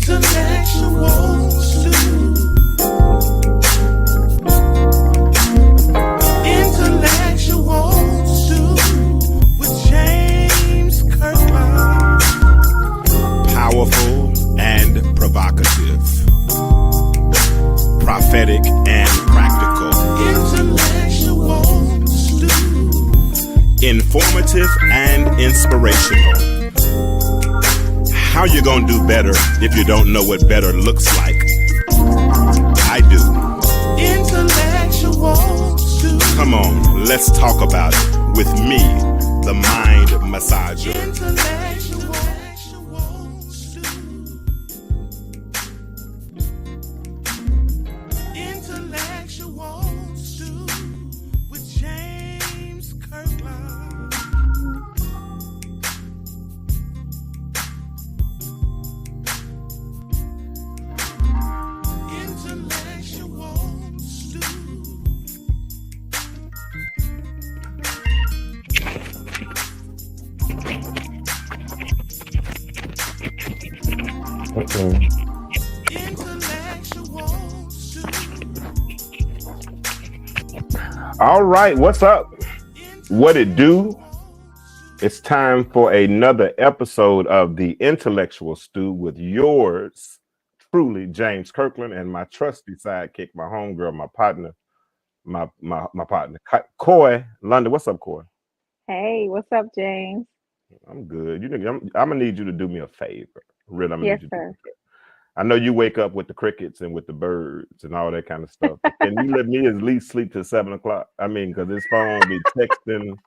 Intellectual stew. Intellectual stew with James Kirklin. Powerful and provocative. Prophetic and practical. Intellectual stew. Informative and inspirational. How you gonna do better if you don't know what better looks like? I do. Intellectual stew. Come on, let's talk about it with me, the mind massager. Intellectual stew. Intellectual stew with James Kirklin. Intellectual stew. Intellectual stew. All right, what's up? What it do? It's time for another episode of the Intellectual Stew with yours truly, James Kirklin, and my trusty sidekick, my homegirl, my partner, my partner, Coy London. What's up, Coy? Hey, what's up, James? I'm good. I'm gonna need you to do me a favor. Really, I'm gonna Yes, need you to do me sir. a favor. I know you wake up with the crickets and with the birds and all that kind of stuff. Can you let me at least sleep till 7 o'clock? I mean, because this phone be texting.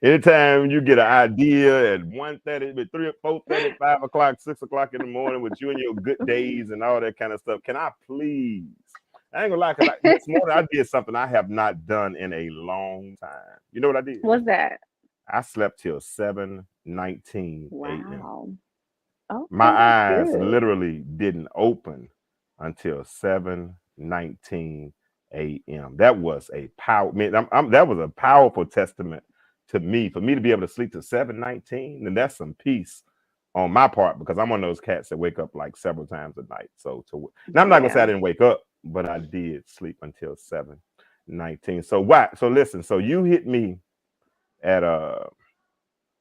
Anytime you get an idea at 1:30, 3 or 4:30, 5 o'clock, 6 o'clock in the morning with you and your good days and all that kind of stuff, can I please? I ain't gonna lie, because this morning I did something I have not done in a long time. You know what I did? What's that? I slept till 7:19 a.m. Wow. Okay, My that's eyes good. literally didn't open until 7:19 a.m. That was a power. Man, that was a powerful testament to me. For me to be able to sleep to 7:19, and that's some peace on my part, because I'm one of those cats that wake up like several times a night. So now I'm not gonna say I Yeah. didn't wake up, but I did sleep until 7:19. So why? So listen. So you hit me at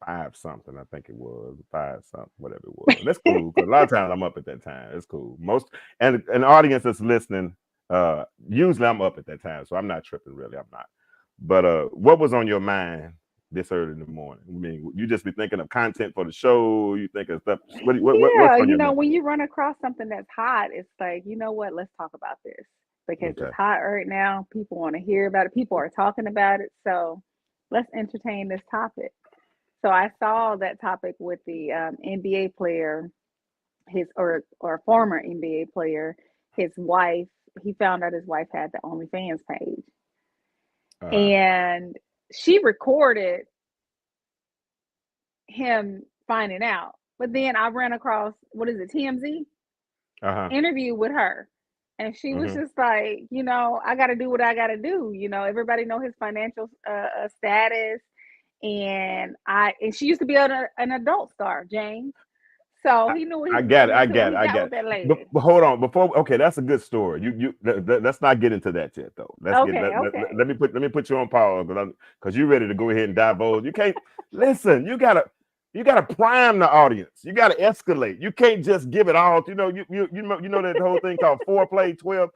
5 something, I think it was 5 something, whatever it was. That's cool, because a lot of times I'm up at that time. It's cool. Most and an audience that's listening, usually I'm up at that time, so I'm not tripping, really. I'm not. But what was on your mind this early in the morning? I mean, you just be thinking of content for the show. You think of stuff. What's Yeah, on your mind? when you run across something that's hot, it's like, you know what? Let's talk about this because Okay. it's hot right now. People want to hear about it. People are talking about it. So let's entertain this topic. So I saw that topic with the NBA player, his or former NBA player, his wife. He found out his wife had the OnlyFans page, Uh-huh. and she recorded him finding out. But then I ran across, what is it, TMZ Uh-huh. interview with her. And she was Mm-hmm. just like, I got to do what I got to do. Everybody know his financial status. And she used to be an adult star, James. So he knew what he I was get it. getting I into get when it. he I got get with it. that lady. But hold on. Okay, that's a good story. Let's not get into that yet, though. Okay. Let me put you on pause, because you're ready to go ahead and divulge. You can't listen. You gotta prime the audience. You gotta escalate. You can't just give it all. You know that whole thing called foreplay, 12.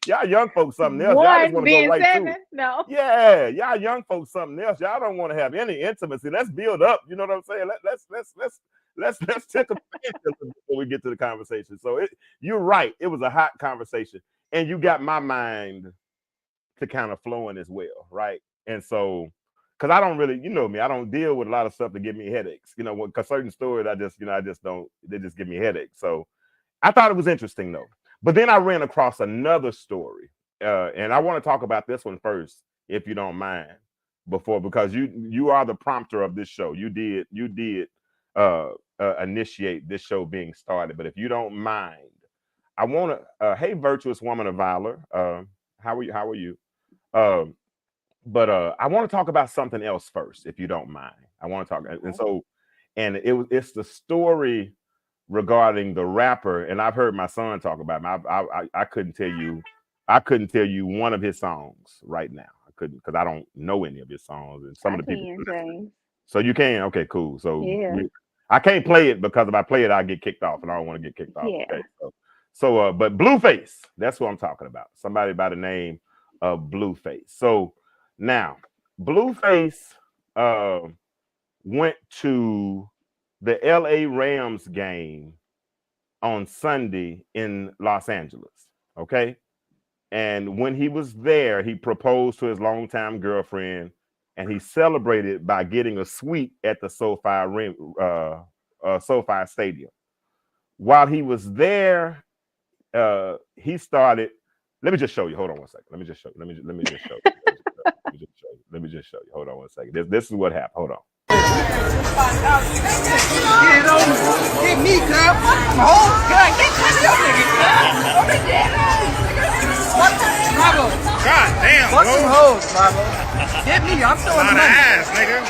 Y'all young folks something else. Y'all just One want to go being right to seven. it. No. Yeah, y'all young folks something else. Y'all don't want to have any intimacy. Let's build up. You know what I'm saying? Let's take a before we get to the conversation. So you're right. It was a hot conversation, and you got my mind to kind of flowing as well, right? And so, because I don't really, you know me, I don't deal with a lot of stuff that give me headaches. Because certain stories, I just don't. They just give me headaches. So I thought it was interesting though. But then I ran across another story, and I want to talk about this one first, if you don't mind, because you are the prompter of this show. You did initiate this show being started. But if you don't mind, I want to. Hey, virtuous woman of valor. How are you? How are you? Um, but I want to talk about something else first, if you don't mind. I want to talk, and so, it's the story regarding the rapper, and I've heard my son talk about him. I couldn't tell you, one of his songs right now. I couldn't, because I don't know any of his songs, and some of the people. James. So you can, okay, cool. So Yeah. I can't play it, because if I play it, I get kicked off, and I don't want to get kicked off. Yeah. Okay, so but Blueface, that's what I'm talking about. Somebody by the name of Blueface. So now Blueface went to the LA Rams game on Sunday in Los Angeles. Okay. And when he was there, he proposed to his longtime girlfriend, and he celebrated by getting a suite at the SoFi Stadium. While he was there, he started. Let me just show you. Hold on one second. Let me just show you. Let me just show you. Let me just show you. Hold on one second. This is what happened. Hold on. Get me, girl. My whole gun. Get your nigga, Bravo. God damn, Fuck bro. some hoes, Bravo. Get me. I'm throwing Lot of money. ass, nigga.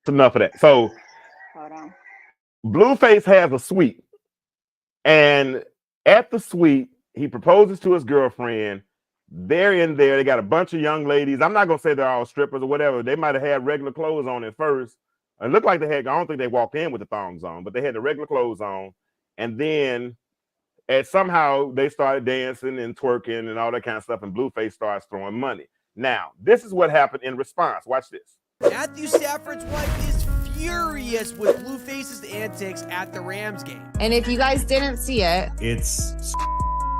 Enough of that. So Hold on. Blueface has a suite, and at the suite, he proposes to his girlfriend. They're in there. They got a bunch of young ladies. I'm not gonna say they're all strippers or whatever. They might have had regular clothes on at first. It looked like they had. I don't think they walked in with the thongs on, but they had the regular clothes on. And then, somehow they started dancing and twerking and all that kind of stuff. And Blueface starts throwing money. Now, this is what happened in response. Watch this. Matthew Stafford's wife is furious with Blueface's antics at the Rams game. And if you guys didn't see it, it's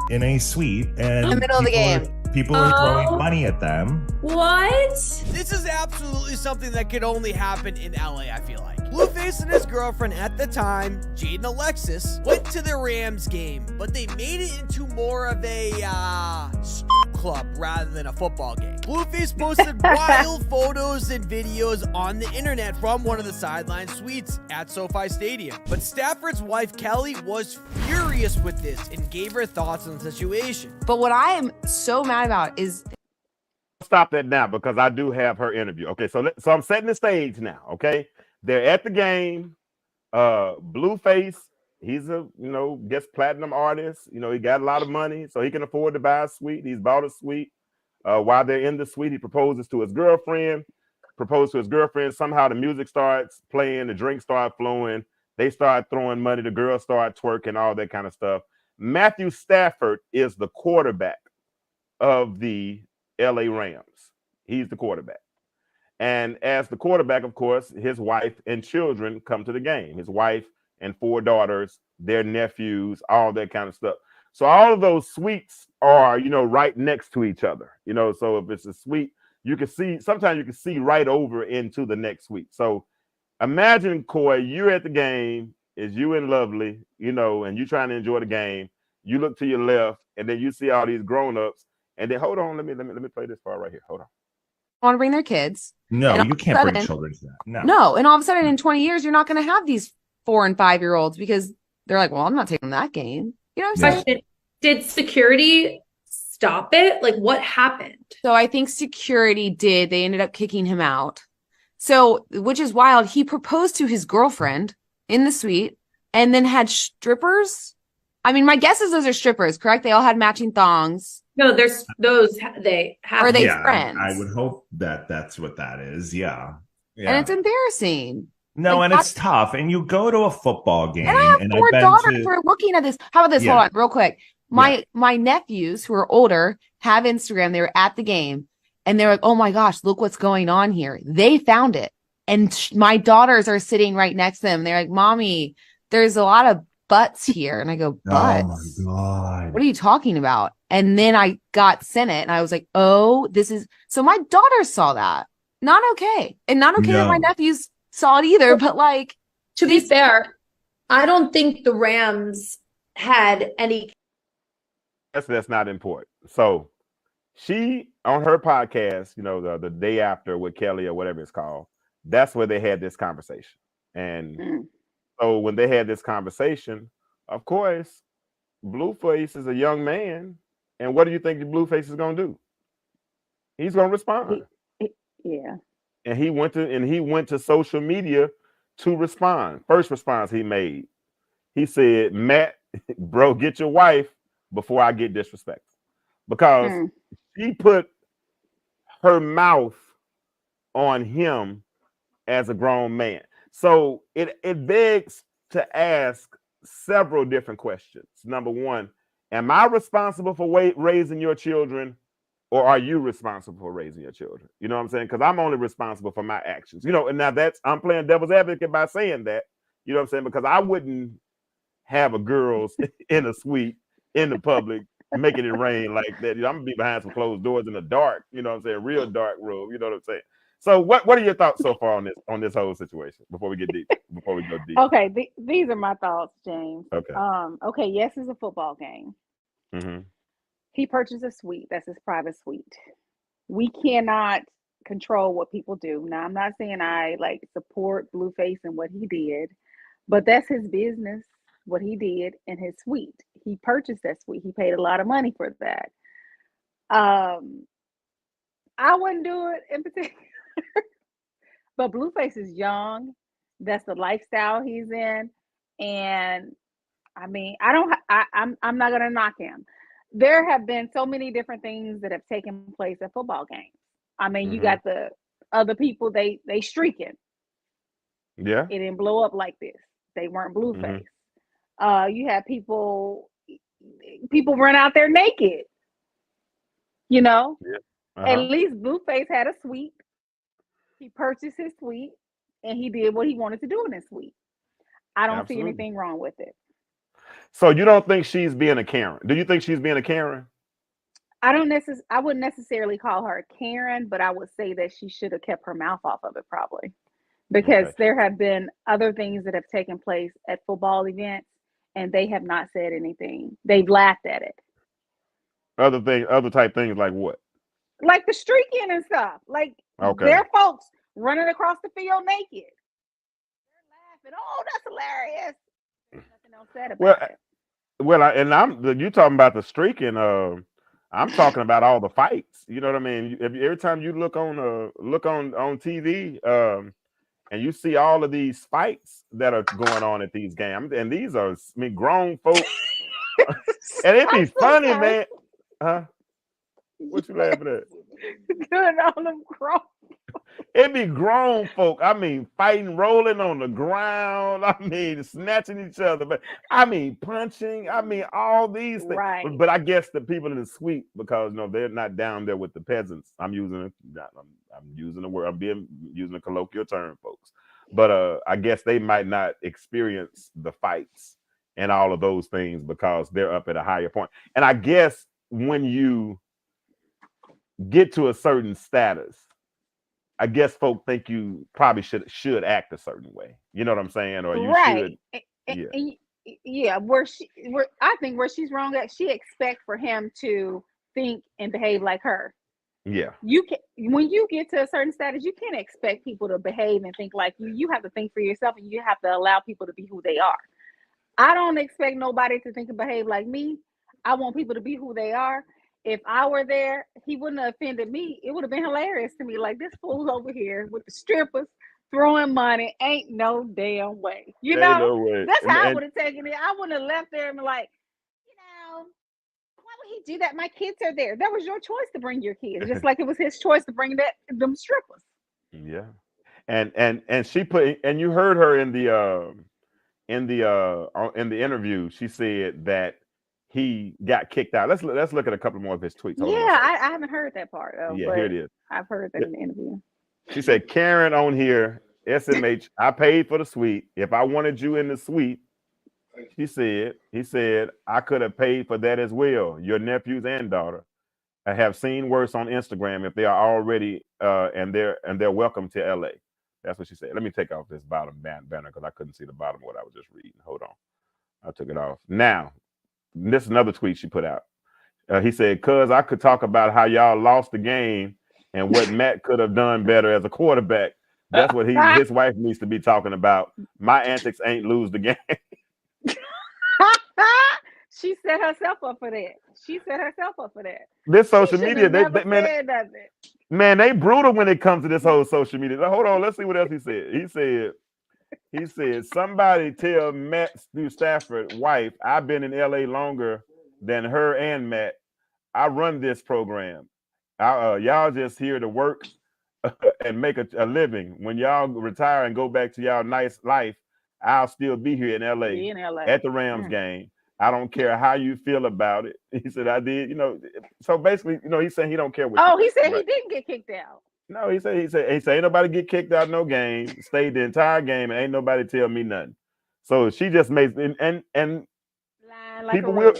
in a suite and in the middle of the game. People are throwing money at them. What? This is absolutely something that could only happen in LA, I feel like. Blueface and his girlfriend at the time, Jaden Alexis, went to the Rams game, but they made it into more of a club rather than a football game. Blueface posted wild photos and videos on the internet from one of the sideline suites at SoFi Stadium. But Stafford's wife, Kelly, was furious with this and gave her thoughts on the situation. But what I am so mad about is... Stop that now, because I do have her interview. Okay, so I'm setting the stage now, okay? They're at the game. Blueface, he's a, gets platinum artist. He got a lot of money, so he can afford to buy a suite. He's bought a suite. While they're in the suite, he proposes to his girlfriend. Somehow the music starts playing, the drinks start flowing. They start throwing money. The girls start twerking, all that kind of stuff. Matthew Stafford is the quarterback of the LA Rams. He's the quarterback. And as the quarterback, of course, his wife and children come to the game. His wife and 4 daughters, their nephews, all that kind of stuff. So all of those suites are, right next to each other. So if it's a suite, sometimes you can see right over into the next suite. So imagine, Coy, you're at the game, it's you and Lovely, and you're trying to enjoy the game. You look to your left, and then you see all these grown-ups. And then, hold on, let me play this part right here. Hold on. Want to bring their kids. No, you can't bring children to that. No, and all of a sudden in 20 years, you're not going to have these 4 and 5-year-olds because they're like, well, I'm not taking that game. You know what I'm saying? Did security stop it? Like, what happened? So I think security did. They ended up kicking him out. So, which is wild. He proposed to his girlfriend in the suite and then had strippers. I mean, my guess is those are strippers, correct? They all had matching thongs. No, there's those. They have. Are they friends? I would hope that that's what that is. Yeah. And it's embarrassing. No, and it's tough. And you go to a football game. And I have 4 daughters who are looking at this. How about this? Yeah. Hold on, real quick. My nephews who are older have Instagram. They were at the game and they're like, oh my gosh, look what's going on here. They found it. And my daughters are sitting right next to them. They're like, Mommy, there's a lot of butts here. And I go, butts? Oh my God. What are you talking about? And then I got sent it and I was like, oh, this is, so my daughters saw that. Not okay. And not okay that my nephews saw it either, but like. To be fair, I don't think the Rams had any. That's not important. So she, on her podcast, the day after with Kelly or whatever it's called, that's where they had this conversation. And so when they had this conversation, of course, Blueface is a young man, and what do you think Blueface is gonna do? He's gonna respond. Yeah. And he went to social media to respond. First response he made, he said, "Matt, bro, get your wife before I get disrespectful," because she put her mouth on him as a grown man. So it begs to ask several different questions. Number one, am I responsible for raising your children, or are you responsible for raising your children? You know what I'm saying? Because I'm only responsible for my actions. You know, and now I'm playing devil's advocate by saying that. You know what I'm saying? Because I wouldn't have a girls in a suite in the public making it rain like that. You know, I'm gonna be behind some closed doors in the dark. You know what I'm saying? Real dark room. You know what I'm saying? So what are your thoughts so far on this whole situation before we get deep? Before we go deep. Okay, these are my thoughts, James. Okay. Okay, yes, it's a football game. Mm-hmm. He purchased a suite. That's his private suite. We cannot control what people do. Now, I'm not saying I like support Blueface and what he did, but that's his business, what he did in his suite. He purchased that suite. He paid a lot of money for that. I wouldn't do it in particular. But Blueface is young. That's the lifestyle he's in. And I mean, I'm not gonna knock him. There have been so many different things that have taken place at football games. I mean, you got the other people, they streaking. Yeah. It didn't blow up like this. They weren't Blueface. You had people run out there naked. You know? Yeah. At least Blueface had a suite. He purchased his suite and he did what he wanted to do in his suite. I don't see anything wrong with it. So you don't think she's being a Karen? Do you think she's being a Karen? I wouldn't necessarily call her a Karen, but I would say that she should have kept her mouth off of it probably. Because there have been other things that have taken place at football events and they have not said anything. They've laughed at it. Other type things like what? Like the streaking and stuff. Like their folks running across the field naked. They're laughing. Oh, that's hilarious. There's nothing else said about it. You talking about the streaking. I'm talking about all the fights. You know what I mean? Every time you look on TV, and you see all of these fights that are going on at these games, and these are grown folks, and it'd be funny, man. Huh? What you laughing at? Doing all them grown. It'd be grown folk. I mean, fighting, rolling on the ground. I mean, snatching each other. But I mean, punching. I mean, all these things. Right. But I guess the people in the suite, because they're not down there with the peasants. I'm using the word. I'm using a colloquial term, folks. But I guess they might not experience the fights and all of those things because they're up at a higher point. And I guess when you get to a certain status, I guess folk think you probably should act a certain way. You know what I'm saying? Or you should. I think where she's wrong at, she expects for him to think and behave like her. Yeah. When you get to a certain status, you can't expect people to behave and think like you. You have to think for yourself and you have to allow people to be who they are. I don't expect nobody to think and behave like me. I want people to be who they are. If I were there, he wouldn't have offended me. It would have been hilarious to me. Like, this fool's over here with the strippers throwing money. Ain't no damn way. Ain't no way. That's how I would have taken it. I wouldn't have left there and been like, why would he do that? My kids are there. That was your choice to bring your kids, just like it was his choice to bring them strippers. Yeah, and she put, and you heard her in the interview. She said that he got kicked out. Let's look at a couple more of his tweets. I haven't heard that part. Yeah, here it is. I've heard that in the interview. She said, Karen on here, SMH, I paid for the suite. If I wanted you in the suite, he said, I could have paid for that as well. Your nephews and daughter. I have seen worse on Instagram if they are already and they're welcome to LA. That's what she said. Let me take off this bottom banner because I couldn't see the bottom of what I was just reading. Hold on. I took it off. Now, this is another tweet she put out. He said, cuz I could talk about how y'all lost the game and what Matt could have done better as a quarterback, That's what his wife needs to be talking about. My antics ain't lose the game. She set herself up for that. This She social should media, have they, never man, said nothing. man, they brutal when it comes to this whole social media. Hold on, let's see what else he said. He said, somebody tell Matt Stafford wife, I've been in LA longer than her and Matt. I run this program. Y'all just here to work and make a living. When y'all retire and go back to y'all nice life, I'll still be here in LA, at the Rams game. I don't care how you feel about it. He said, I did, so basically, he's saying he don't care what. Oh, he said he didn't get kicked out. No, he said ain't nobody get kicked out no game, stayed the entire game, and ain't nobody tell me nothing. So she just makes and lying like people will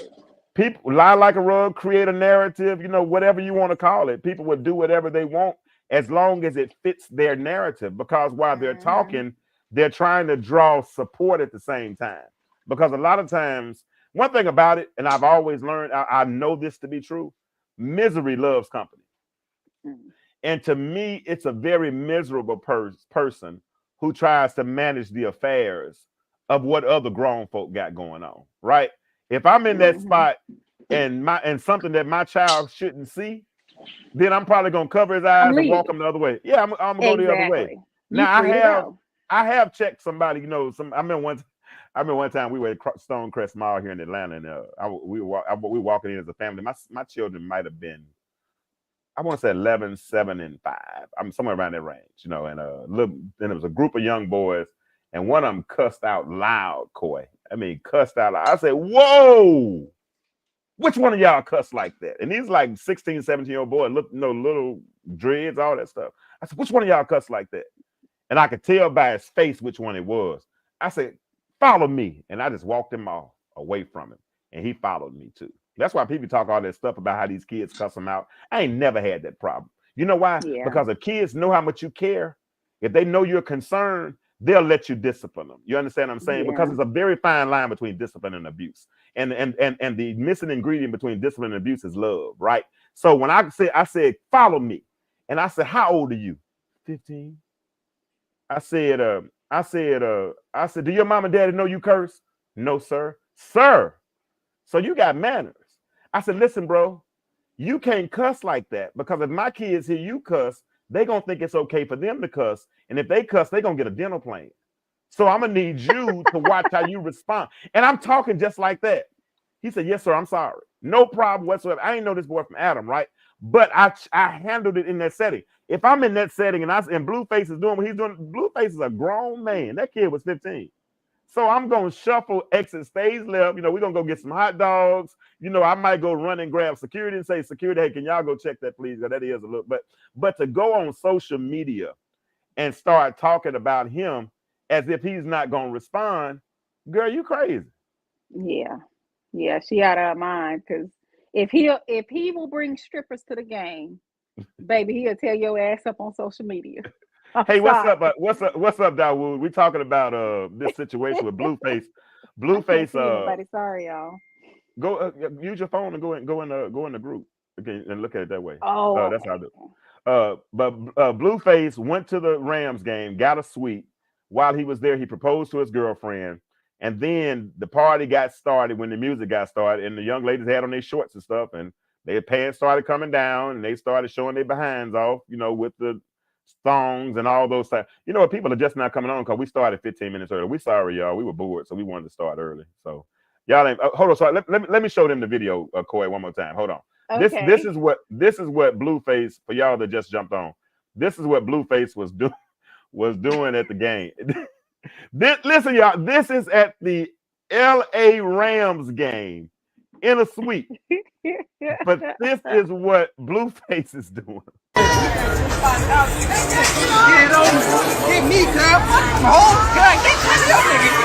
people lie like a rug, create a narrative, whatever you want to call it. People would do whatever they want as long as it fits their narrative, because while they're talking, they're trying to draw support at the same time. Because a lot of times, one thing about it, and I've always learned, I know this to be true, misery loves company. And to me, it's a very miserable person who tries to manage the affairs of what other grown folk got going on, right? If I'm in that spot and something that my child shouldn't see, then I'm probably gonna cover his eyes and walk him the other way. Yeah, I'm gonna go the other way. Now I have checked somebody. I remember one time we were at Stonecrest Mall here in Atlanta, and we were walking in as a family. My children might have been, I want to say 11, 7, and 5. I'm somewhere around that range, and then it was a group of young boys, and one of them cussed out loud, Coy. I mean, cussed out loud. I said, whoa, which one of y'all cuss like that? And these like 16, 17-year-old boys, little dreads, all that stuff. I said, which one of y'all cuss like that? And I could tell by his face which one it was. I said, follow me. And I just walked him off away from him. And he followed me too. That's why people talk all that stuff about how these kids cuss them out. I ain't never had that problem. You know why? Yeah. Because if kids know how much you care, if they know you're concerned, they'll let you discipline them. You understand what I'm saying? Yeah. Because it's a very fine line between discipline and abuse. And the missing ingredient between discipline and abuse is love, right? So when I said, follow me. And I said, how old are you? 15. I said, do your mom and daddy know you curse? No, sir. Sir. So you got manners. I said, listen, bro, you can't cuss like that, because if my kids hear you cuss, they're going to think it's okay for them to cuss. And if they cuss, they're going to get a dental plan. So I'm going to need you to watch how you respond. And I'm talking just like that. He said, yes, sir, I'm sorry. No problem whatsoever. I ain't know this boy from Adam, right? But I handled it in that setting. If I'm in that setting and Blueface is doing what he's doing, Blueface is a grown man. That kid was 15. So I'm going to shuffle, exit stage left. We're going to go get some hot dogs. I might go run and grab security and say, security, hey, can y'all go check that, please? That is a little, but to go on social media and start talking about him as if he's not going to respond, girl, you crazy. Yeah, she out of her mind, because if he will bring strippers to the game, baby, he'll tear your ass up on social media. Hey, what's up, Dawood? We talking about this situation with Blueface. Blueface. Sorry, y'all. Go use your phone and go in the group, okay, and look at it that way. Oh, that's how I do. But Blueface went to the Rams game, got a suite. While he was there, he proposed to his girlfriend, and then the party got started when the music got started, and the young ladies had on their shorts and stuff, and their pants started coming down, and they started showing their behinds off, with the songs and all those things. People are just not coming on because we started 15 minutes early. We sorry, y'all. We were bored, so we wanted to start early. So y'all ain't hold on. So let me show them the video, Coy, one more time. Hold on. Okay. This is what Blueface, for y'all that just jumped on. This is what Blueface was doing at the game. Listen, y'all. This is at the LA Rams game in a suite. But this is what Blueface is doing. Get it on. Get me, cuz. Get your nigga,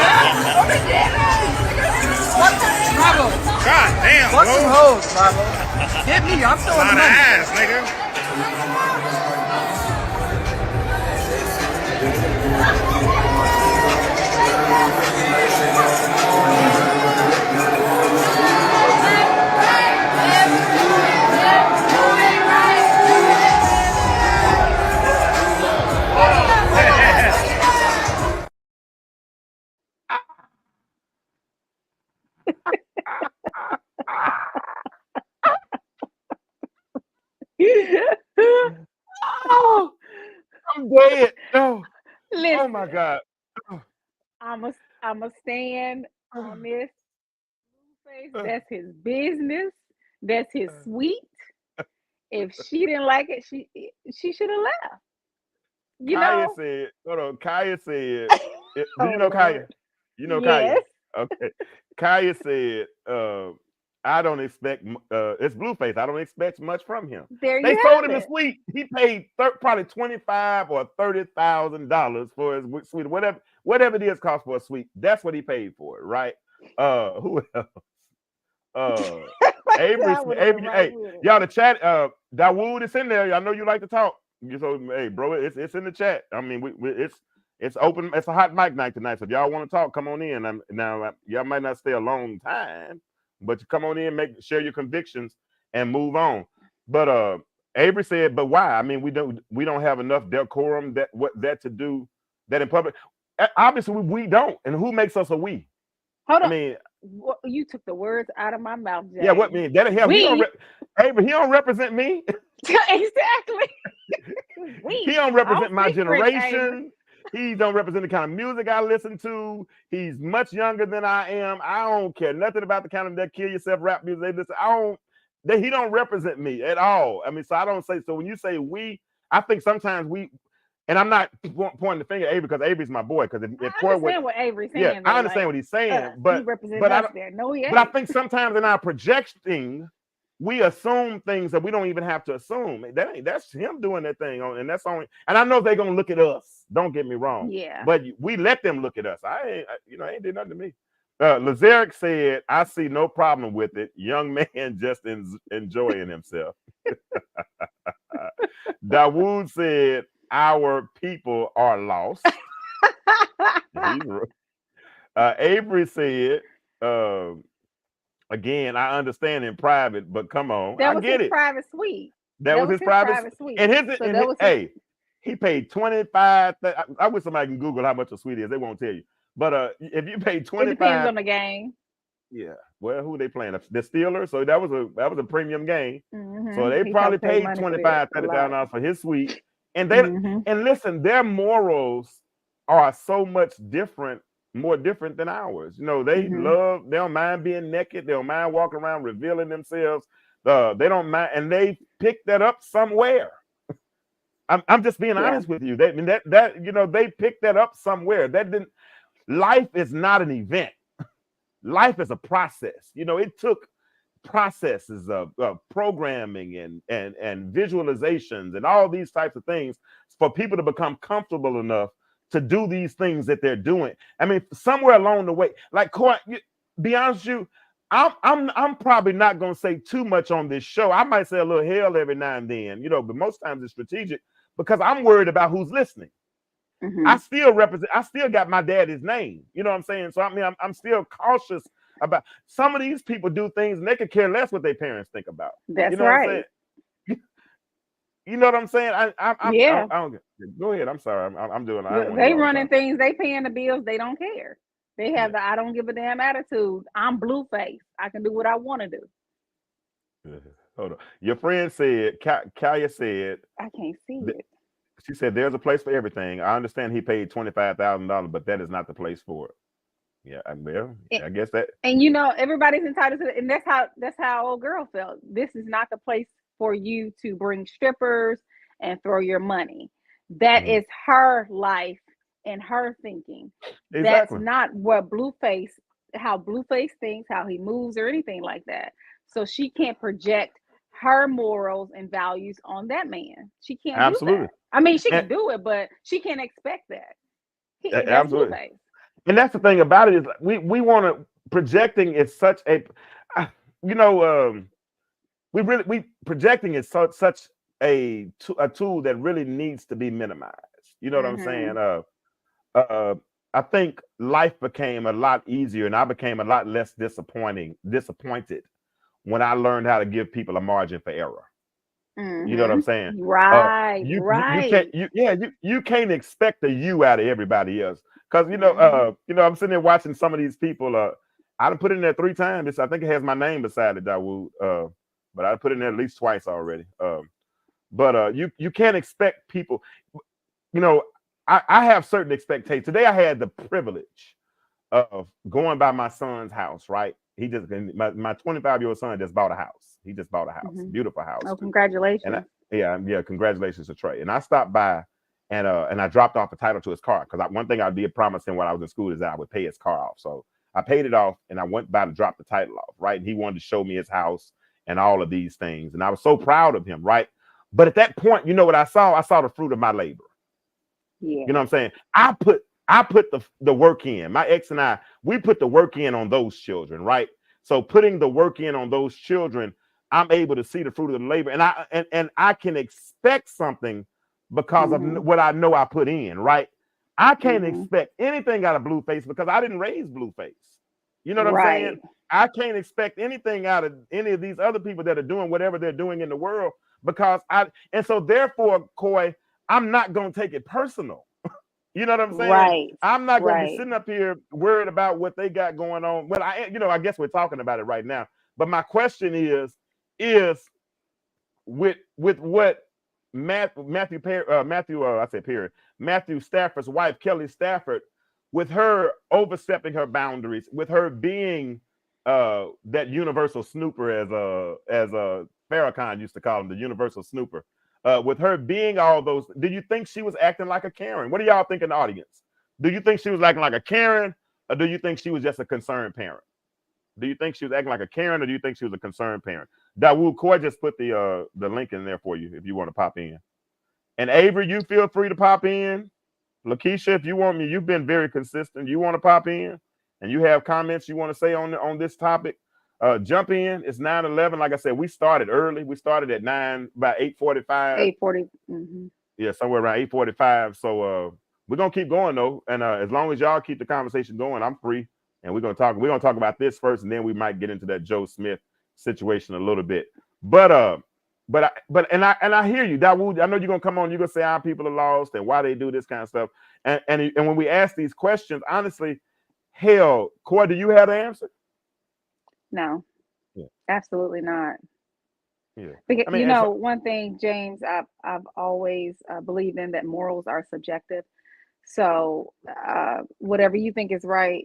What? Bravo. God damn, Fuck some hoes, Bravo. Get me. I'm throwing the money. Ass, nigga. No. Listen, Oh my God. I'm a stand on this. Blueface, Uh, that's his business. That's his uh, suite. If she didn't like it, she should have left. You Kaya know? said, hold on. Kaya said, do you Oh know Lord. Kaya? You know Kaya? Yes. Okay. Kaya said, I don't expect, it's Blueface. I don't expect much from him. There They you sold have him the it. suite. He paid probably $25,000 or $30,000 for his suite. Whatever it is cost for a suite. That's what he paid for it, right? Who else? Avery, I would have been Avery, right hey, with it. y'all, the chat, Dawood is in there. I know you like to talk. So, hey, bro, it's in the chat. I mean, it's open. It's a hot mic night tonight. So if y'all want to talk, come on in. Now, y'all might not stay a long time, but you come on in, share your convictions, and move on. But Avery said, but why? I mean, we don't have enough decorum to do that in public. Obviously, we don't. And who makes us a we? Hold I on. mean, You took the words out of my mouth, Jay. yeah, what mean that hell? Avery, he don't represent me. Exactly. He don't represent I'll my speak for Avery. generation. He don't represent the kind of music I listen to. He's much younger than I am. I don't care nothing about the kind of that kill yourself rap music they listen. He don't represent me at all. I mean, so I don't say so. When you say we, I think sometimes we, and I'm not pointing the finger at Avery because Avery's my boy. Because if I Corey understand what Avery's saying. yeah, I understand what he's saying, he represents but us there. No, he ain't. I think sometimes in our projecting, we assume things that we don't even have to assume. That's him doing that thing and that's only. And I know they're gonna look at us. Don't get me wrong. Yeah. But we let them look at us. I ain't did nothing to me. Lazaric said, "I see no problem with it. Young man just enjoying himself." Dawood said, "Our people are lost." Avery said, again, I understand in private, but come on, that I was get his it. private suite. That was his private suite. And hey, he paid 25. I wish somebody can Google how much a suite is. They won't tell you. But if you pay 25, it depends on the game. Yeah. Well, who they playing? The Steelers. So that was a premium game. Mm-hmm. So they probably paid $25,000, $30,000 for his suite. And they and listen, their morals are so much different, more different than ours. You know, they don't mind being naked. They don't mind walking around revealing themselves. They don't mind, and they picked that up somewhere. I'm just being honest with you. They picked that up somewhere. Life is not an event. Life is a process. It took processes of programming and visualizations and all these types of things for people to become comfortable enough to do these things that they're doing. I mean, somewhere along the way, like Corey, be honest with you, I'm probably not going to say too much on this show. I might say a little hell every now and then, but most times it's strategic because I'm worried about who's listening. I still got my daddy's name. You know what I'm saying? So I mean, I'm still cautious about some of these people do things and they could care less what their parents think about. That's right. You know what I'm saying? Yeah. I don't, go ahead. I'm sorry. I'm doing. They running things. They paying the bills. They don't care. They have the I don't give a damn attitude. I'm Blueface. I can do what I want to do. Hold on. Your friend said, Kaya said, I can't see it. She said, "There's a place for everything. I understand he paid $25,000, but that is not the place for it." Yeah, I guess that. And everybody's entitled to it, and that's how old girl felt. This is not the place for you to bring strippers and throw your money. That is her life and her thinking. Exactly. That's not what how Blueface thinks, how he moves, or anything like that. So she can't project her morals and values on that man. She can't Absolutely. do that. I mean, she can do it, but she can't expect that. Absolutely. Blueface. And that's the thing about it is we want to projecting is such a, projecting is such a tool that really needs to be minimized. You know what I'm saying? I think life became a lot easier and I became a lot less disappointed when I learned how to give people a margin for error. You know what I'm saying? Right. You can't expect a you out of everybody else. Because I'm sitting there watching some of these people. I done put it in there 3 times. I think it has my name beside it, Dawood. But I put it in there at least 2 times already. But you can't expect people. I have certain expectations. Today I had the privilege of going by my son's house, right? He just my 25-year-old son just bought a house. He just bought a house, beautiful house. Oh, too. congratulations. And yeah, congratulations to Trey. And I stopped by and I dropped off a title to his car because one thing I did promise him when I was in school is that I would pay his car off. So I paid it off and I went by to drop the title off, right? And he wanted to show me his house and all of these things. And I was so proud of him, right? But at that point, you know what I saw? I saw the fruit of my labor. Yeah. You know what I'm saying? I put the work in. My ex and I, we put the work in on those children, right? So putting the work in on those children, I'm able to see the fruit of the labor, and I can expect something because of what I know I put in, right? I can't expect anything out of Blueface because I didn't raise Blueface. You know what I'm saying? I can't expect anything out of any of these other people that are doing whatever they're doing in the world because and so therefore, Coy, I'm not gonna take it personal. You know what I'm saying? Right. I'm not going to be sitting up here worried about what they got going on. Well, I guess we're talking about it right now. But my question is with what Matthew Stafford's wife, Kelly Stafford, with her overstepping her boundaries, with her being that universal snooper, as Farrakhan used to call him, the universal snooper. With her being all those, do you think she was acting like a Karen? What do y'all think in the audience? Do you think she was acting like a Karen, or do you think she was just a concerned parent? Do you think she was acting like a Karen, or do you think she was a concerned parent? Dawood, Coy just put the link in there for you if you want to pop in. And Avery, you feel free to pop in. Lakeisha, if you want me, you've been very consistent. You want to pop in, and you have comments you want to say on this topic. Jump in. It's 9:11. Like I said, we started early. We started at 9, about 8:45. 8:40. Yeah, somewhere around 8:45. So we're gonna keep going though, and as long as y'all keep the conversation going, I'm free. And we're gonna talk about this first, and then we might get into that Joe Smith situation a little bit. But I hear you, Dawood. I know you're gonna come on. You're gonna say our people are lost and why they do this kind of stuff. And when we ask these questions, honestly, hell, Coy, do you have the answer? No, absolutely not. Yeah. Because one thing, James, I've always believed in that morals are subjective. So whatever you think is right,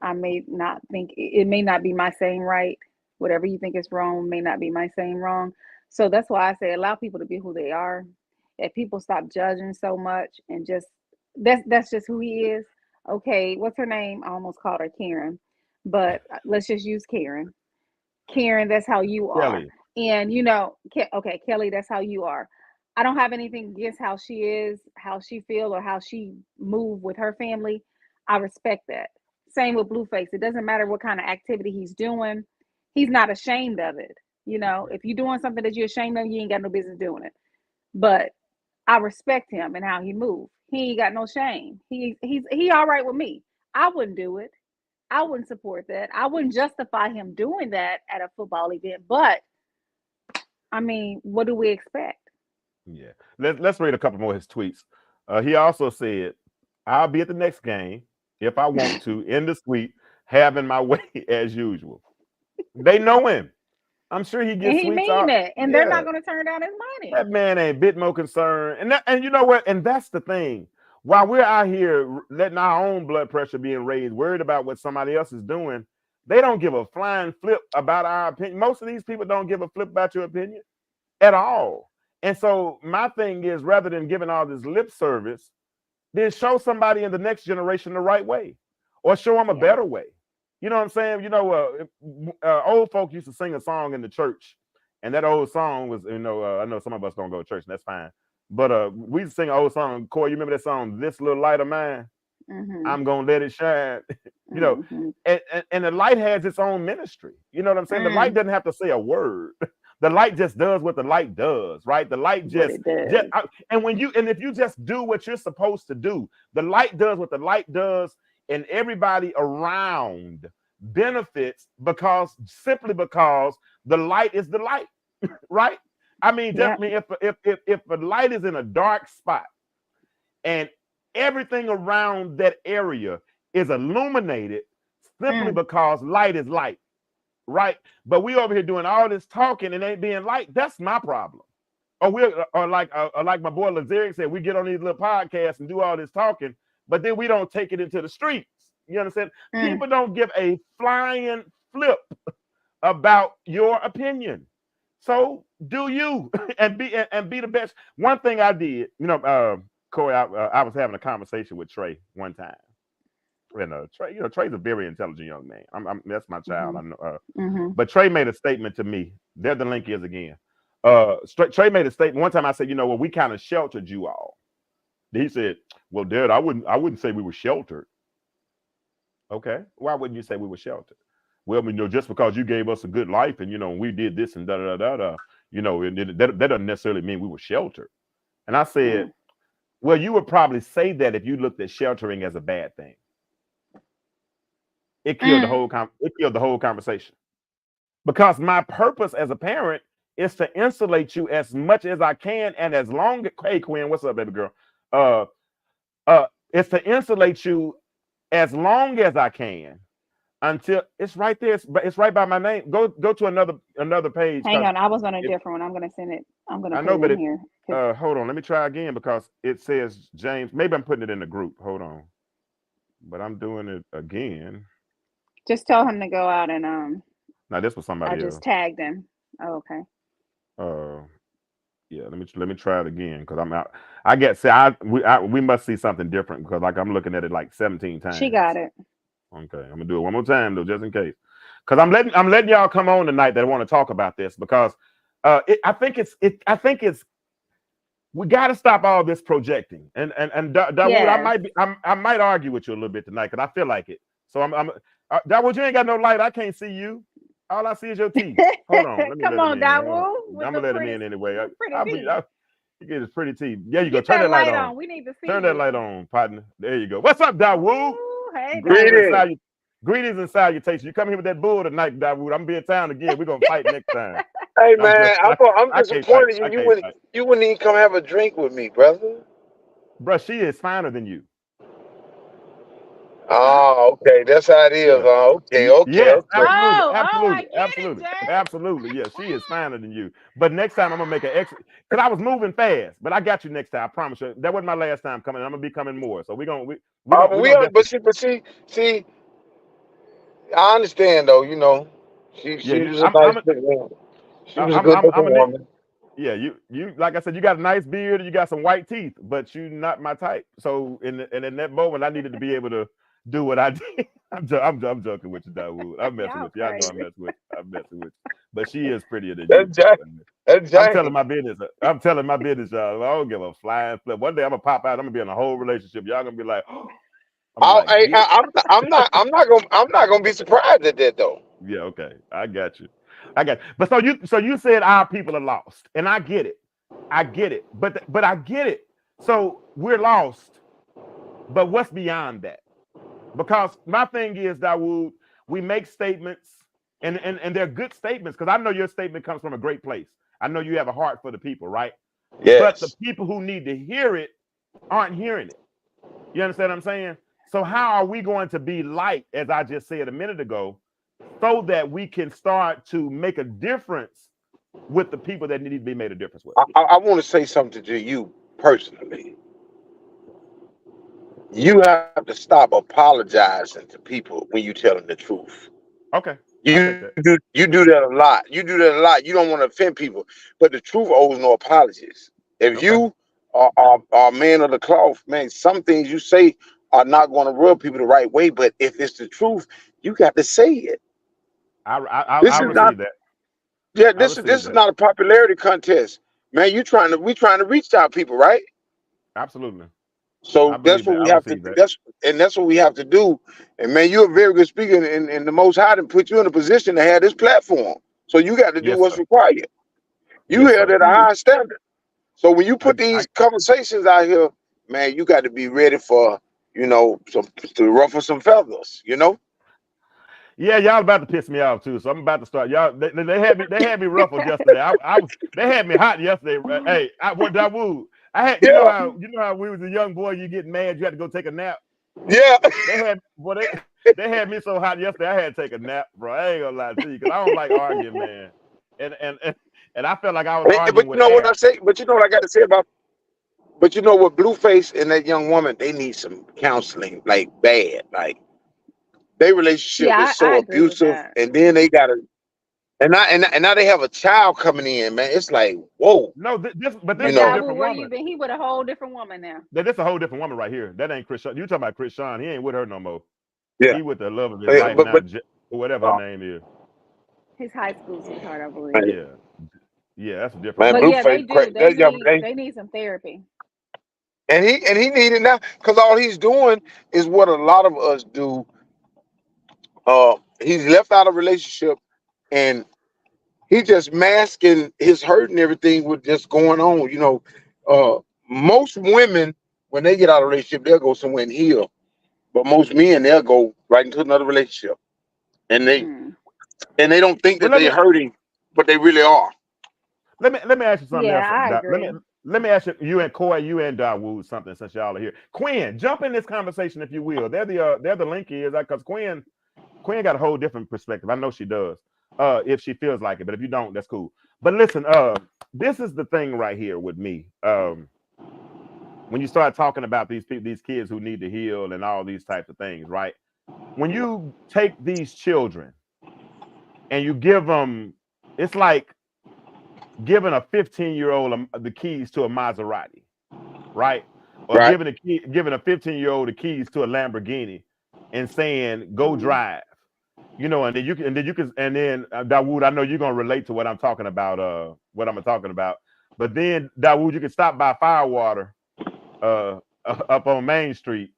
I may not think it may not be my saying right. Whatever you think is wrong may not be my saying wrong. So that's why I say allow people to be who they are. If people stop judging so much and just that's just who he is. Okay, what's her name? I almost called her Karen. But let's just use Karen. Karen, that's how you are. Kelly. And okay, Kelly, that's how you are. I don't have anything against how she is, how she feel, or how she move with her family. I respect that. Same with Blueface. It doesn't matter what kind of activity he's doing. He's not ashamed of it. If you're doing something that you're ashamed of, you ain't got no business doing it. But I respect him and how he moves. He ain't got no shame. He all right with me. I wouldn't do it. I wouldn't support that. I wouldn't justify him doing that at a football event. But I mean, what do we expect? Yeah. Let's read a couple more of his tweets. He also said, I'll be at the next game if I want to in the suite, having my way as usual. They know him. I'm sure he gets and he sweets mean it, and they're not going to turn down his money. That man ain't a bit more concerned. And you know what? And that's the thing. While we're out here letting our own blood pressure being raised, worried about what somebody else is doing, they don't give a flying flip about our opinion. Most of these people don't give a flip about your opinion at all. And so my thing is, rather than giving all this lip service, then show somebody in the next generation the right way, or show them a better way. You know what I'm saying? Old folk used to sing a song in the church, and that old song was, I know some of us don't go to church, and that's fine. But we sing an old song. Coy, you remember that song, This Little Light of Mine? I'm going to let it shine. And the light has its own ministry. You know what I'm saying? The light doesn't have to say a word. The light just does what the light does, right? The light if you just do what you're supposed to do, the light does what the light does, and everybody around benefits simply because the light is the light, right? I mean, if a light is in a dark spot and everything around that area is illuminated simply because light is light, right? But we over here doing all this talking and ain't being light. That's my problem. or like my boy Lazarick said, we get on these little podcasts and do all this talking, but then we don't take it into the streets. You understand? People don't give a flying flip about your opinion. So do you and be the best. One thing I did, Corey, I was having a conversation with Trey one time. And Trey, Trey's a very intelligent young man. That's my child. I know. But Trey made a statement to me. There the link is again. Trey made a statement one time. I said, well, we kind of sheltered you all. He said, well, Dad, I wouldn't say we were sheltered. Okay, why wouldn't you say we were sheltered? Well, just because you gave us a good life and we did this and that doesn't necessarily mean we were sheltered. And I said, well, you would probably say that if you looked at sheltering as a bad thing. It killed the whole conversation. Because my purpose as a parent is to insulate you as much as I can, and as long as hey Quinn, what's up, baby girl? It's to insulate you as long as I can until it's right there. It's right by my name. Go to another page. Hang on, I was on a different one. I'm gonna send it. I'm gonna put it in here. Hold on, let me try again because it says James. Maybe I'm putting it in the group. Hold on, but I'm doing it again. Just tell him to go out and Now this was somebody else. I just tagged him. Oh, okay. Yeah. Let me try it again because I'm out. I guess we must see something different because like I'm looking at it like 17 times. She got it. Okay, I'm gonna do it one more time though, just in case. Because I'm letting y'all come on tonight that want to talk about this because I think it's we got to stop all this projecting and Dawood, yes. I might argue with you a little bit tonight because I feel like it. So I'm Dawood, you ain't got no light. I can't see you. All I see is your teeth. Hold on. Come on, Dawood. I'm gonna let him in anyway. You get his pretty teeth. Yeah, you go. Turn that light on. We need to see. Turn that light on, partner. There you go. What's up, Dawood? Hey, Greetings and salutations. You come here with that bull tonight, Dawood. I'm gonna be in town again. We're gonna fight next time. Hey man, I'm disappointed you wouldn't even come have a drink with me, brother. Bro, she is finer than you. Oh, okay. That's how it is. Okay. Yes, okay. Absolutely. Yeah, she is finer than you. But next time I'm gonna make an extra because I was moving fast. But I got you next time. I promise you. That wasn't my last time coming. I'm gonna be coming more. So see. I understand though. She was a nice woman. She was a good woman. Yeah, you like I said, you got a nice beard and you got some white teeth, but you not my type. So in that moment, I needed to be able to do what I did. I'm joking with you, Dawood. I'm messing with you. I know I'm messing with you. But she is prettier than you. I'm telling my business. Y'all. I don't give a flying flip. One day I'm gonna pop out. I'm gonna be in a whole relationship. Y'all gonna be like, I'm not gonna be surprised at that though. Yeah, okay. I got you. But so you said our people are lost, and I get it. But I get it. So we're lost. But what's beyond that? Because my thing is, Dawood, we make statements, and they're good statements. Because I know your statement comes from a great place. I know you have a heart for the people, right? Yes. But the people who need to hear it aren't hearing it. You understand what I'm saying? So how are we going to be light, as I just said a minute ago, so that we can start to make a difference with the people that need to be made a difference with? I want to say something to you personally. You have to stop apologizing to people when you tell them the truth. Okay. You do that a lot. You don't want to offend people, but the truth owes no apologies. If you are a man of the cloth, man, some things you say are not going to rub people the right way. But if it's the truth, you got to say it. I receive that. Yeah, this is not a popularity contest, man. We trying to reach out people, right? Absolutely. So that's what we have to. That's what we have to do. And man, you're a very good speaker, and the Most High done put you in a position to have this platform. So you got to do what's required. You held at a high standard. So when you put these conversations out here, man, you got to be ready for to ruffle some feathers. Yeah, y'all about to piss me off too. So I'm about to start. Y'all, they had me ruffled yesterday. They had me hot yesterday. Hey, Dawood. You know how we was a young boy, you get mad, you had to go take a nap. Yeah. They had me so hot yesterday, I had to take a nap, bro. I ain't gonna lie to you, because I don't like arguing, man. And And I felt like I was arguing But you with know what I air. say? But you know what I got to say about? But you know what, Blueface and that young woman, they need some counseling, like bad. Like their relationship is Yeah, I so agree with abusive, that. and then they got to, and now they have a child coming in, man. It's like, whoa, No, this you But is a know. Dawu, different where you woman. been? He with a whole different woman now. This a whole different woman right here. That ain't Chris Sean. You talking about Chris Sean? He ain't with her no more. Yeah, He with the love of his life but now, whatever her uh, name is. His high school sweetheart, I believe. man, Yeah, yeah, that's a different man, But woman. yeah, they Blueface, do. They that young, need they need some therapy. and he needed now because all he's doing is what a lot of us do. He's left out of relationship, and he just masking his hurt and everything with just going on. You know, most women when they get out of a relationship, they'll go somewhere and heal, but most men they'll go right into another relationship, and Mm. they don't think Well, that they're hurting, but they really are. let me ask you something Yeah, else. I Doc. agree. Let me ask you and Coy, you and Dawood something since y'all are here. Quinn, jump in this conversation if you will. They're the link is because Quinn got a whole different perspective. I know she does. If she feels like it, but if you don't, that's cool. But listen, this is the thing right here with me. When you start talking about these kids who need to heal and all these types of things, right? When you take these children and you give them, it's like giving a 15-year-old the keys to a Maserati, right? Or Right. giving a 15-year-old the keys to a Lamborghini and saying, go drive. You know, and then Dawood, I know you're gonna relate to what I'm talking about, But then Dawood, you can stop by Firewater up on Main Street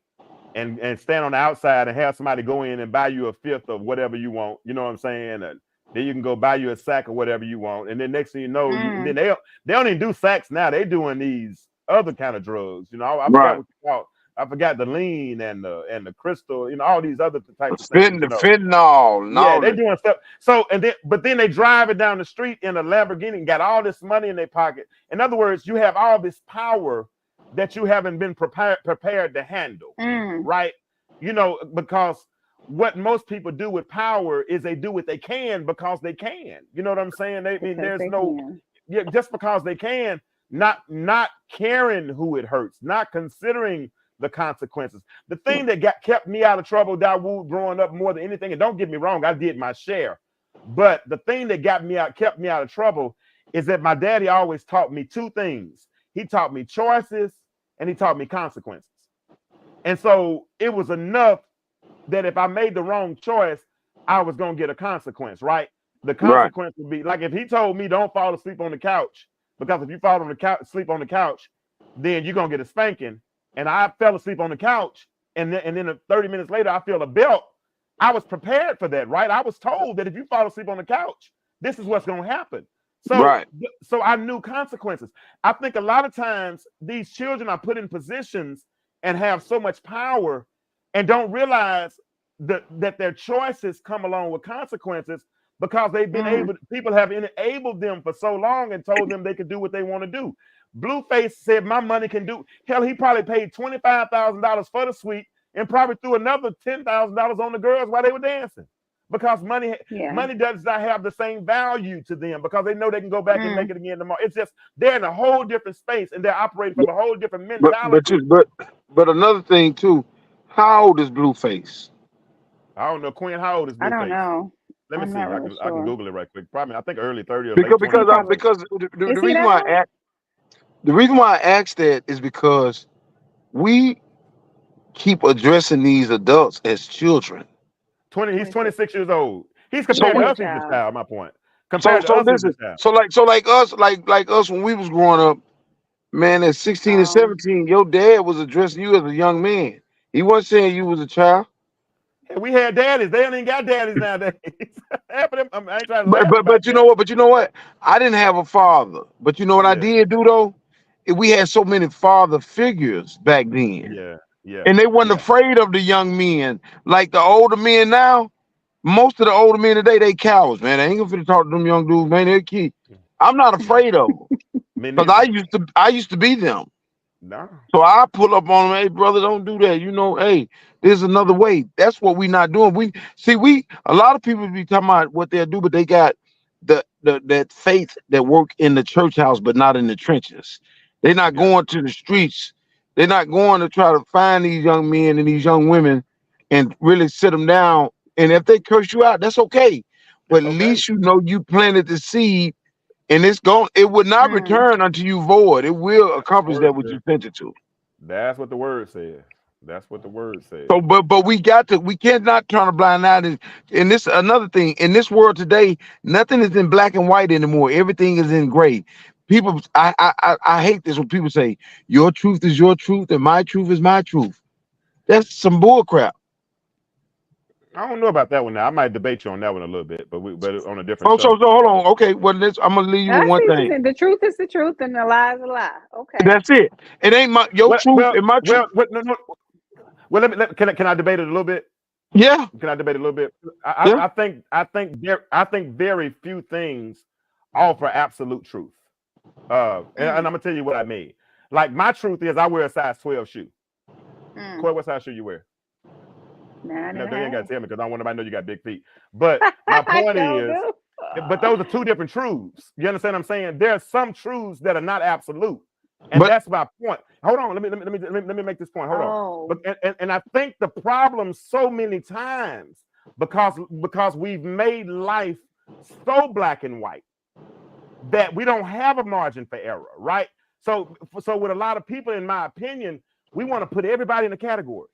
and stand on the outside and have somebody go in and buy you a fifth of whatever you want. You know what I'm saying? And then you can go buy you a sack of whatever you want. And then next thing you know, and then they don't even do sacks now. They doing these other kind of drugs. You know, I forgot what you call. I forgot the lean and the crystal. You know, all these other types of things. The You know, fentanyl, and yeah, all they that. doing stuff. So but then they drive it down the street in a Lamborghini and got all this money in their pocket. In other words, you have all this power that you haven't been prepared to handle, right? You know, because what most people do with power is they do what they can because they can. You know what I'm saying? Just because they can, not caring who it hurts, not considering the consequences. The thing that kept me out of trouble, Dawood, growing up more than anything, and don't get me wrong, I did my share. But the thing that kept me out of trouble is that my daddy always taught me two things. He taught me choices and he taught me consequences. And so it was enough that if I made the wrong choice, I was going to get a consequence, right? The consequence would be like if he told me don't fall asleep on the couch, because if you fall on the couch, sleep on the couch, then you're going to get a spanking. And I fell asleep on the couch, and then 30 minutes later, I feel a belt. I was prepared for that, right? I was told that if you fall asleep on the couch, this is what's going to happen. So I knew consequences. I think a lot of times these children are put in positions and have so much power and don't realize that their choices come along with consequences because they've been people have enabled them for so long and told them they could do what they want to do. Blueface said, my money can do. Hell, he probably paid $25,000 for the suite and probably threw another $10,000 on the girls while they were dancing. Because money does not have the same value to them because they know they can go back and make it again tomorrow. It's just they're in a whole different space and they're operating from a whole different mentality. But another thing too, how old is Blueface? I don't know, Quinn. How old is Blueface? I don't know. Let me see. Really I can Google it right quick. Probably I think early 30 or because late 20. because the reason why I asked that is because we keep addressing these adults as children. He's 26 years old. He's compared to us, he's a child, my point. Compared to So us, listen, he's a child. so like us when we was growing up, man, at 16 and 17, your dad was addressing you as a young man. He wasn't saying you was a child. We had daddies. They don't even got daddies nowadays. Half of them, I ain't trying to laugh about But you know what? But you know what? I didn't have a father. But you know what I did do though? We had so many father figures back then. Yeah. And they wasn't afraid of the young men. Like the older men now, most of the older men today, they cowards, man. I ain't gonna fit to talk to them young dudes, man. They're key. I'm not afraid of them. Because I used to be them. No. So I pull up on them, hey brother, don't do that. You know, hey, there's another way. That's what we not doing. A lot of people be talking about what they'll do, but they got that faith that work in the church house, but not in the trenches. They're not going to the streets. They're not going to try to find these young men and these young women and really sit them down. And if they curse you out, that's okay. But at least you know you planted the seed, and it would not return unto you void. It will accomplish that which you sent it to. That's what the word says. That's what the word says. So, but we cannot turn a blind eye. And this another thing in this world today, nothing is in black and white anymore. Everything is in gray. People, I hate this when people say your truth is your truth and my truth is my truth. That's some bull crap. I don't know about that one now. I might debate you on that one a little bit, but on a different. So hold on. Okay, well, I'm gonna leave you with one thing. The truth is the truth, and the lie is a lie. Okay, that's it. It ain't your truth and my truth. No. Well, can I debate it a little bit? Yeah. Can I debate it a little bit? I think very few things offer absolute truth. And I'm gonna tell you what I mean. Like my truth is, I wear a size 12 shoe. Coy, what size shoe you wear? 9 No, they ain't gotta tell me because I don't want nobody to know you got big feet. But my point is, but those are two different truths. You understand what I'm saying? There are some truths that are not absolute, and that's my point. Hold on, let me make this point. Hold on. But, and I think the problem so many times because we've made life so black and white that we don't have a margin for error, right? So with a lot of people, in my opinion, we want to put everybody in a category.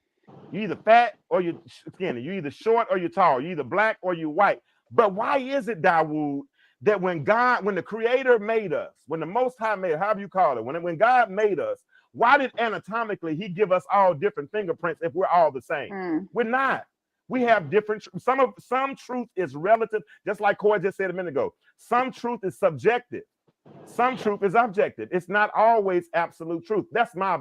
You're either fat or you're skinny. You're either short or you're tall. You're either black or you're white. But why is it, Dawood, that when the Creator made us, when the Most High made, however you call it, when God made us, why did anatomically He give us all different fingerprints if we're all the same? We're not. We have different. Some truth is relative, just like Coy just said a minute ago. Some truth is subjective. Some truth is objective. It's not always absolute truth. That's my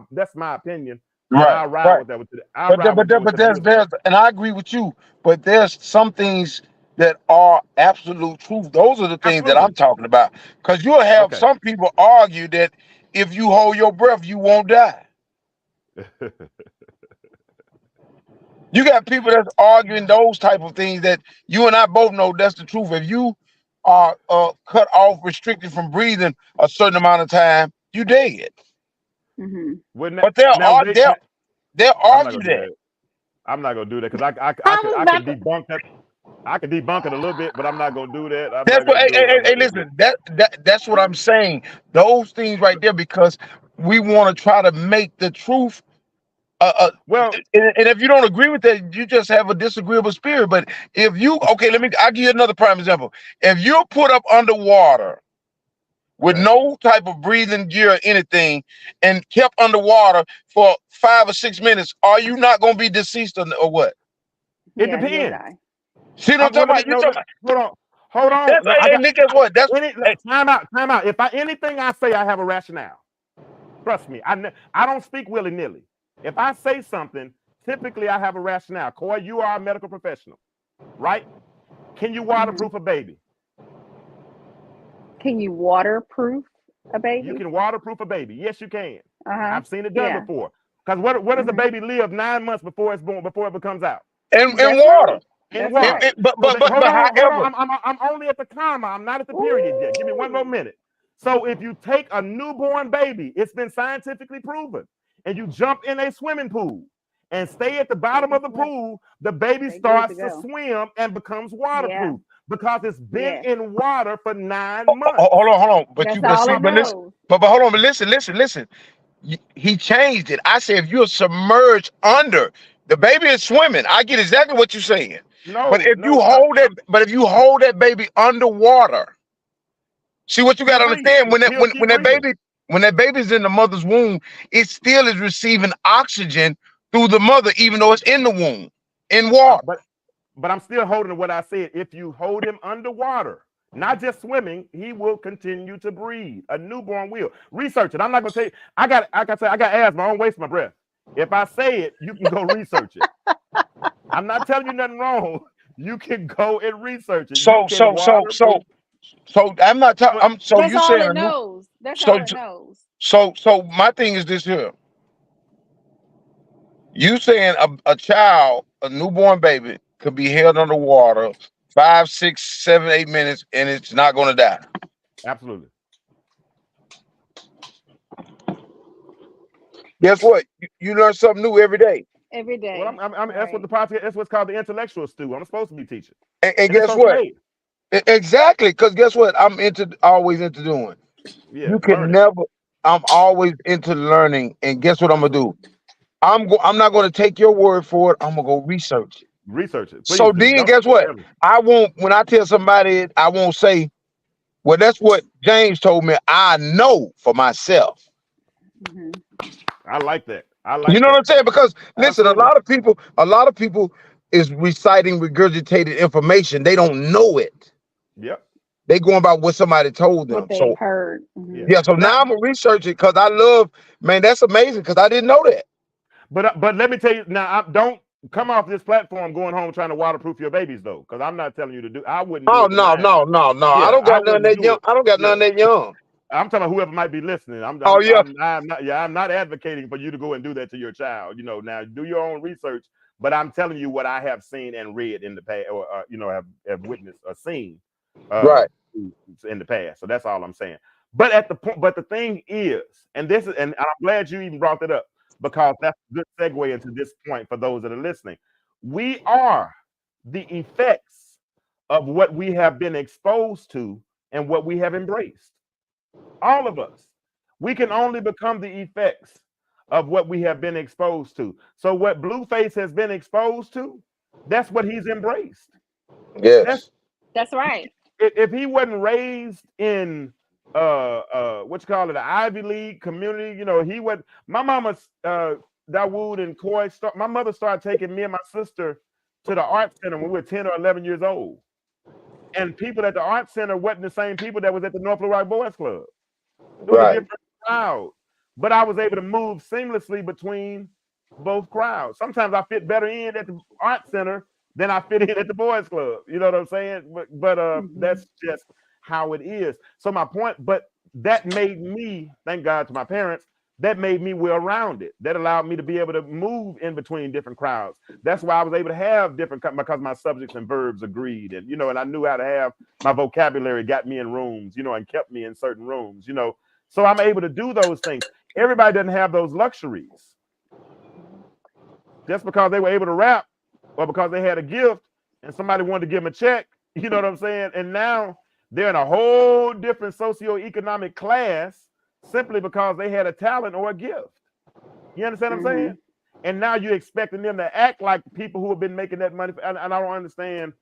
opinion. Right. I'll ride with that. But there's, and I agree with you. But there's some things that are absolute truth. Those are the things that I'm talking about. Because you'll have some people argue that if you hold your breath, you won't die. You got people that's arguing those type of things that you and I both know that's the truth. If you are cut off, restricted from breathing a certain amount of time, you dead. But they'll argue that. I'm not gonna do that because I can debunk that. I can debunk it a little bit, but I'm not gonna do that. Listen, that's what I'm saying. Those things right there, because we want to try to make the truth. And if you don't agree with that, you just have a disagreeable spirit. But if I'll give you another prime example. If you're put up underwater with no type of breathing gear or anything and kept underwater for 5 or 6 minutes, are you not going to be deceased or what? It depends. See what I'm talking about? Hold on. Guess what? Time out. If anything I say, I have a rationale. Trust me. I don't speak willy-nilly. If I say something, typically I have a rationale. Coy, you are a medical professional, right? Can you waterproof a baby? Can you waterproof a baby? You can waterproof a baby. Yes, you can. I've seen it done before. Because where does a baby live 9 months before it's born, before it becomes out? In water. In water. But hold on. I'm only at the comma. I'm not at the period yet. Give me one more minute. So if you take a newborn baby, it's been scientifically proven, and you jump in a swimming pool and stay at the bottom of the pool, the baby starts to swim and becomes waterproof because it's been in water for 9 months. Hold on. But hold on. But listen. He changed it. I said if you're submerged under, the baby is swimming. I get exactly what you're saying. But if you hold that baby underwater, see what you got to understand when that baby's in the mother's womb, it still is receiving oxygen through the mother, even though it's in the womb, in water. But I'm still holding to what I said. If you hold him underwater, not just swimming, he will continue to breathe. A newborn will. Research it. I'm not gonna tell you. I got asthma. I don't waste my breath. If I say it, you can go research it. I'm not telling you nothing wrong. You can go and research it. So I'm not talking. So that's you all saying it knows. That's all it knows. So my thing is this here. You saying a child, a newborn baby, could be held underwater 5, 6, 7, 8 minutes, and it's not going to die. Absolutely. Guess what? You learn something new every day. Every day. Well, that's what the podcast. That's what's called the intellectual stew. I'm supposed to be teaching. And guess what? Exactly, because guess what? I'm always into doing. Yeah, You can never. I'm always into learning, and guess what I'm gonna do? I'm not gonna take your word for it. I'm gonna go research it. Research it. So then, guess what? I won't. When I tell somebody, I won't say, "Well, that's what James told me." I know for myself. Mm-hmm. I like that. I like. You know what I'm saying? Because listen, Absolutely. a lot of people is reciting regurgitated information. They don't know it. Yep. They going about what somebody told them. What they've heard. Mm-hmm. Yeah. So now I'm gonna research it because I love. Man, that's amazing because I didn't know that. But let me tell you now. Don't come off this platform going home trying to waterproof your babies though, because I'm not telling you to do. I wouldn't. Oh do it no. Yeah, I don't got none that young. I don't got none that young. I'm talking about whoever might be listening. I'm not advocating for you to go and do that to your child. You know, now do your own research. But I'm telling you what I have seen and read in the past, or have witnessed or seen, right, in the past. So that's all I'm saying. But the thing is, and I'm glad you even brought that up, because that's a good segue into this point for those that are listening. We are the effects of what we have been exposed to and what we have embraced. All of us. We can only become the effects of what we have been exposed to. So what Blueface has been exposed to, that's what he's embraced. Yes. That's right. If he wasn't raised in the Ivy League community, he would. My mama, Dawood and Coy, my mother started taking me and my sister to the art center when we were 10 or 11 years old. And people at the art center wasn't the same people that was at the North Little Rock Boys Club. It was a different crowd. But I was able to move seamlessly between both crowds. Sometimes I fit better in at the art center than I fit in at the boys club. You know what I'm saying? But that's just how it is. So my point, but that made me, thank God to my parents, that made me well-rounded. That allowed me to be able to move in between different crowds. That's why I was able to have different, because my subjects and verbs agreed. And, and I knew how to have my vocabulary, got me in rooms, and kept me in certain rooms, So I'm able to do those things. Everybody doesn't have those luxuries. Just because they were able to rap or because they had a gift and somebody wanted to give them a check, you know what I'm saying? And now they're in a whole different socioeconomic class simply because they had a talent or a gift. You understand what I'm saying? And now you're expecting them to act like people who have been making that money. And I don't understand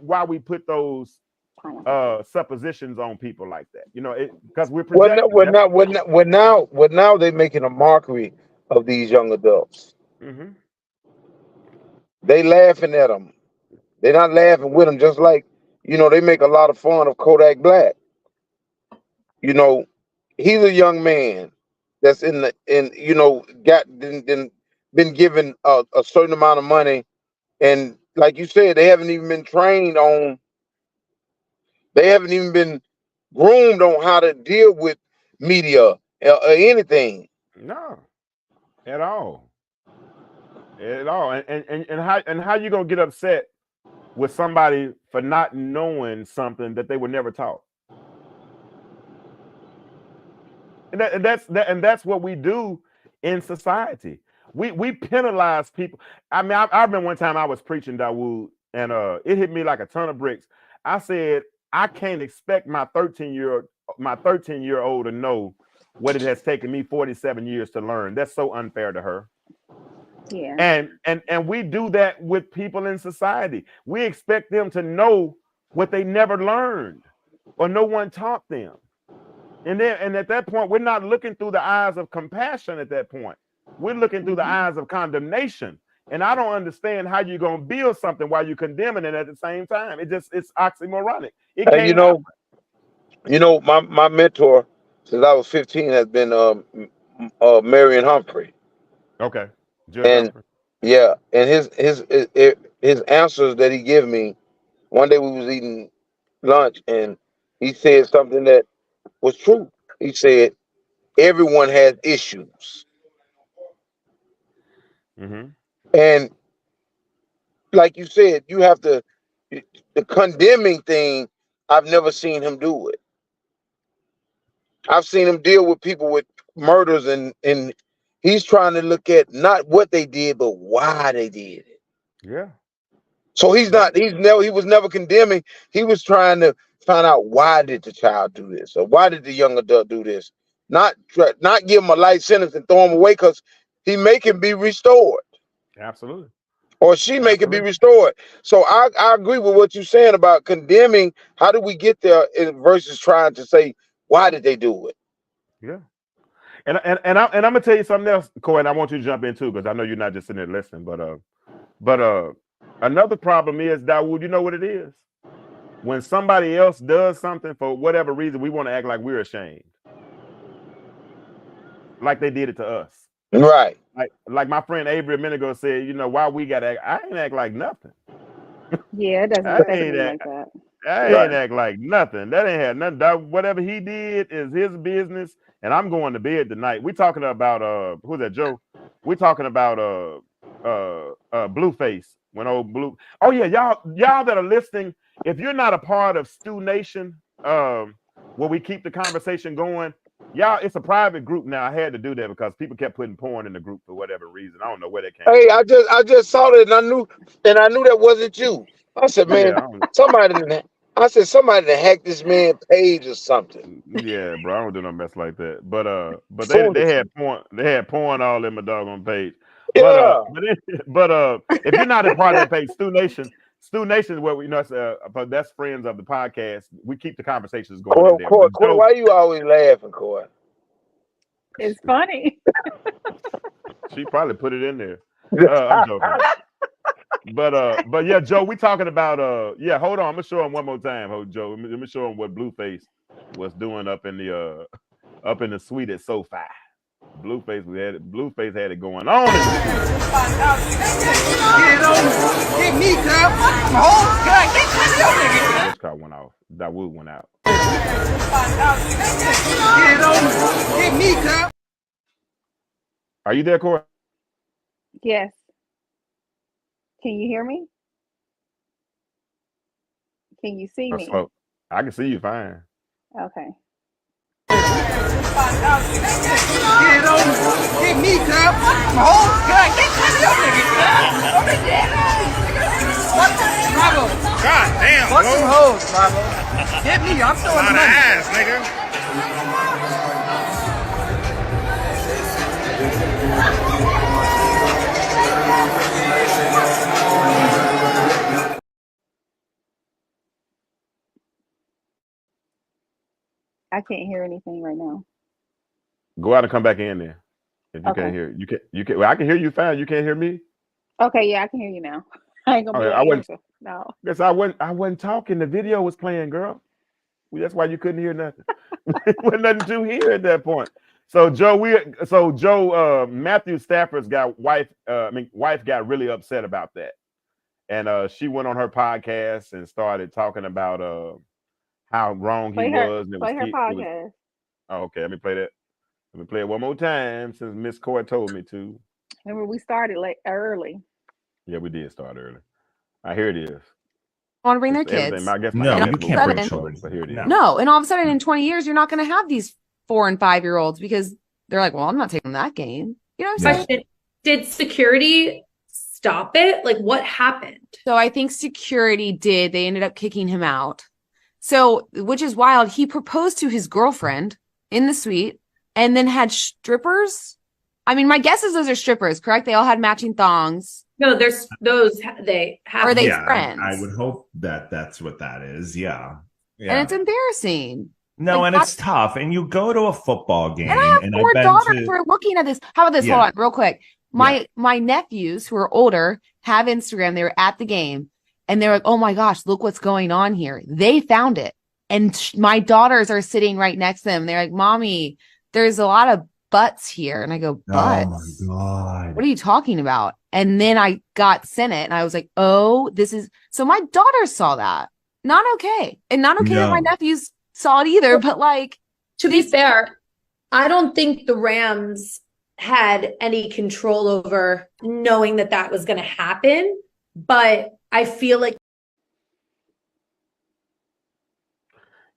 why we put those suppositions on people like that, because we're projecting. Now they're making a mockery of these young adults. Mm-hmm. They laughing at them. They're not laughing with them. Just like they make a lot of fun of Kodak Black. He's a young man that's been given a certain amount of money, and like you said, they haven't even been trained on. They haven't even been groomed on how to deal with media or anything. No, at all. And how you gonna get upset with somebody for not knowing something that they were never taught? And that's what we do in society. We penalize people. I mean, I remember one time I was preaching, Dawood, and it hit me like a ton of bricks. I said, I can't expect my 13-year-old to know what it has taken me 47 years to learn. That's so unfair to her. Yeah. And we do that with people in society. We expect them to know what they never learned or no one taught them. And at that point, we're not looking through the eyes of compassion at that point. We're looking through the eyes of condemnation. And I don't understand how you're going to build something while you're condemning it at the same time. It's oxymoronic. My mentor since I was 15 has been Marion Humphrey. Okay. And yeah, and his answers that he gave me, one day we was eating lunch and he said something that was true. He said, everyone has issues. Mm-hmm. And like you said, you have to the condemning thing, I've never seen him do it. I've seen him deal with people with murders, and he's trying to look at not what they did, but why they did it. Yeah. So he was never condemning. He was trying to find out, why did the child do this, or why did the young adult do this? Not give him a light sentence and throw him away, because he may can be restored. Absolutely. Or she may can be restored. So I agree with what you're saying about condemning. How do we get there versus trying to say, why did they do it? Yeah. And I'm gonna tell you something else, Corey, and I want you to jump in too, because I know you're not just sitting there listening. But another problem is, Dawood, you know what it is? When somebody else does something for whatever reason, we want to act like we're ashamed. Like they did it to us. Right. Like my friend Avery a minute ago said, why we gotta act, I ain't act like nothing. Yeah, it doesn't affect me like that. I ain't act like nothing. That ain't had nothing. Whatever he did is his business. And I'm going to bed tonight. We talking about who's that, Joe? We talking about Blueface. When old Blue. Oh yeah, y'all that are listening, if you're not a part of Stu Nation, where we keep the conversation going, y'all, it's a private group now. I had to do that because people kept putting porn in the group for whatever reason. I don't know where they came. Hey, I just saw that, and I knew that wasn't you. I said, man, somebody that hacked this man's page or something. Yeah, bro, I don't do no mess like that. But they had porn all in my doggone page. Yeah. But if you're not a part of that page, Stu Nation is where we that's friends of the podcast. We keep the conversations going in there. Coy, why you always laughing, Coy? It's funny. She probably put it in there. I'm joking. But yeah, Joe, we talking about hold on, I'm gonna show him one more time. Joe, let me show him what Blueface was doing up in the suite at SoFi. Blueface had it going on. Get me, cuz. Which car went off? Dawood went out. Get me, cuz. Are you there, Corey? Yes. Can you hear me? Can you see me? I can see you fine. Okay. Get me, cuz. Bravo. God damn, Fuck some hoes, Bravo. Get me, I'm throwing money. ass, nigga. I can't hear anything right now. Go out and come back in there. If you can't hear, you can. Well, I can hear you fine. You can't hear me. Okay, yeah, I can hear you now. I ain't gonna be able to answer. No. Guess I wasn't talking. The video was playing, girl. That's why you couldn't hear nothing. Wasn't nothing to hear at that point. So Joe, Matthew Stafford's wife got really upset about that, and she went on her podcast and started talking about how wrong he was. Play her podcast. Okay, let me play that. Let me play it one more time since Miss Coy told me to. Remember, we started early. Yeah, we did start early. Here it is. Want to bring their kids? No, you can't bring children. But here it is. No, and all of a sudden in 20 years, you're not going to have these 4 and 5 year olds because they're like, well, I'm not taking that game. You know what I'm saying? Did security stop it? Like, what happened? So I think security did. They ended up kicking him out. So, which is wild. He proposed to his girlfriend in the suite and then had strippers. I mean, my guess is those are strippers, correct? They all had matching thongs. No, there's those. They have. Are they friends? I would hope that that's what that is. Yeah. And it's embarrassing. No, and it's tough. And you go to a football game. And I have 4 daughters who are looking at this. How about this? Hold on, real quick. My nephews who are older have Instagram. They were at the game and they're like, oh my gosh, look what's going on here. They found it. And my daughters are sitting right next to them. They're like, Mommy, there's a lot of butts here. And I go, butts? Oh my God. What are you talking about? And then I got sent it and I was like, oh, this is. So my daughters saw that. Not okay. And not okay that my nephews saw it either. But like, to be fair, I don't think the Rams had any control over knowing that was going to happen. But I feel like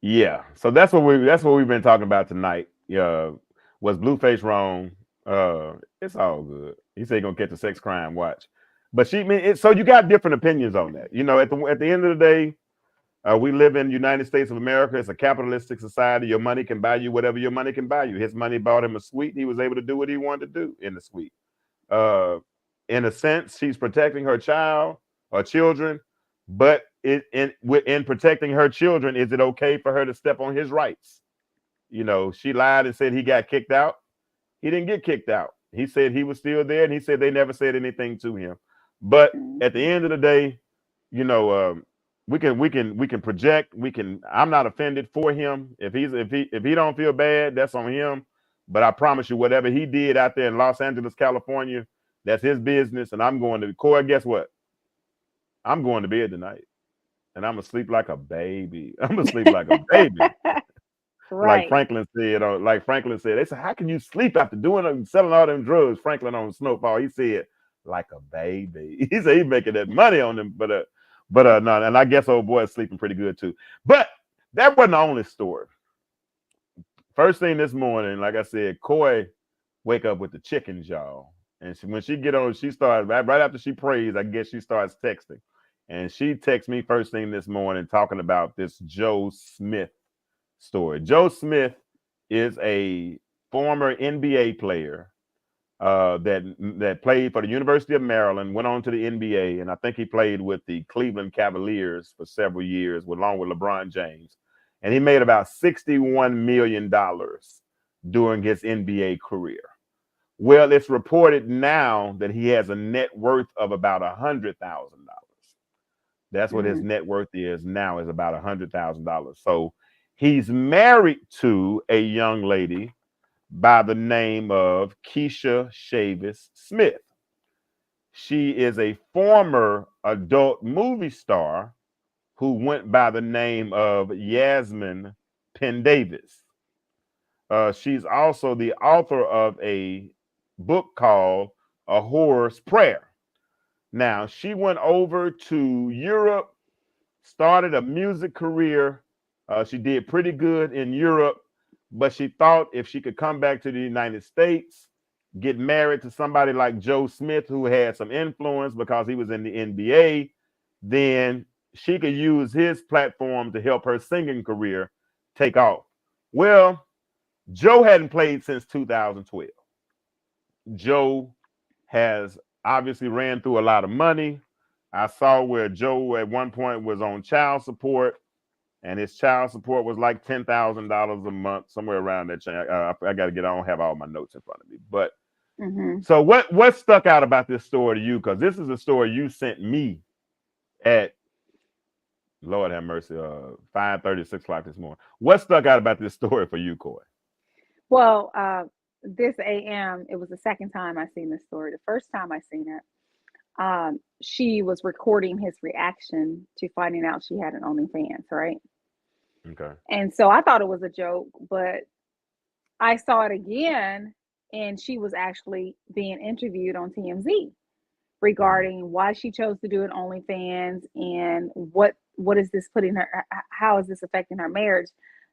Yeah. So that's what we've been talking about tonight. Was Blueface wrong? It's all good. He said he gonna catch a sex crime watch. But so you got different opinions on that. At the end of the day, we live in the United States of America. It's a capitalistic society. Your money can buy you whatever your money can buy you. His money bought him a suite. He was able to do what he wanted to do in the suite. In a sense, she's protecting her child or children, but in protecting her children, is it okay for her to step on his rights? She lied and said he got kicked out. He didn't get kicked out. He said he was still there, and he said they never said anything to him. But at the end of the day, we can project. I'm not offended for him. If he don't feel bad, that's on him. But I promise you, whatever he did out there in Los Angeles, California, that's his business. And I'm going to Corey. Guess what? I'm going to bed tonight, and I'm gonna sleep like a baby. I'm gonna sleep like a baby. Right. Like Franklin said, they said, how can you sleep after selling all them drugs? Franklin on Snowfall, he said, like a baby. He said he's making that money on them, but no, and I guess old boy is sleeping pretty good too. But that wasn't the only story. First thing this morning, like I said, Coy wake up with the chickens, y'all. And when she get on, she starts right after she prays, I guess she starts texting. And she texts me first thing this morning talking about this Joe Smith story. Joe Smith is a former NBA player that played for the University of Maryland, went on to the NBA, and I think he played with the Cleveland Cavaliers for several years, along with LeBron James. And he made about $61 million during his NBA career. Well, it's reported now that he has a net worth of about $100,000. That's what his net worth is now, is about $100,000. So he's married to a young lady by the name of Keisha Chavis Smith. She is a former adult movie star who went by the name of Yasmin Penn-Davis. She's also the author of a book called A Whore's Prayer. Now, she went over to Europe, started a music career. She did pretty good in Europe, but she thought if she could come back to the United States, get married to somebody like Joe Smith, who had some influence because he was in the NBA, then she could use his platform to help her singing career take off. Well, Joe hadn't played since 2012. Joe has obviously ran through a lot of money. I saw where Joe at one point was on child support, and his child support was like $10,000 a month, somewhere around that. I got to get on, have all my notes in front of me. But so what stuck out about this story to you? Because this is a story you sent me at, Lord have mercy, 5:30, 6 o'clock this morning. What stuck out about this story for you, Coy? Well, this AM, it was the second time I seen this story. The first time I seen it, she was recording his reaction to finding out she had an OnlyFans, right? Okay. And so I thought it was a joke, but I saw it again, and she was actually being interviewed on TMZ regarding why she chose to do an OnlyFans and what is this putting her, how is this affecting her marriage?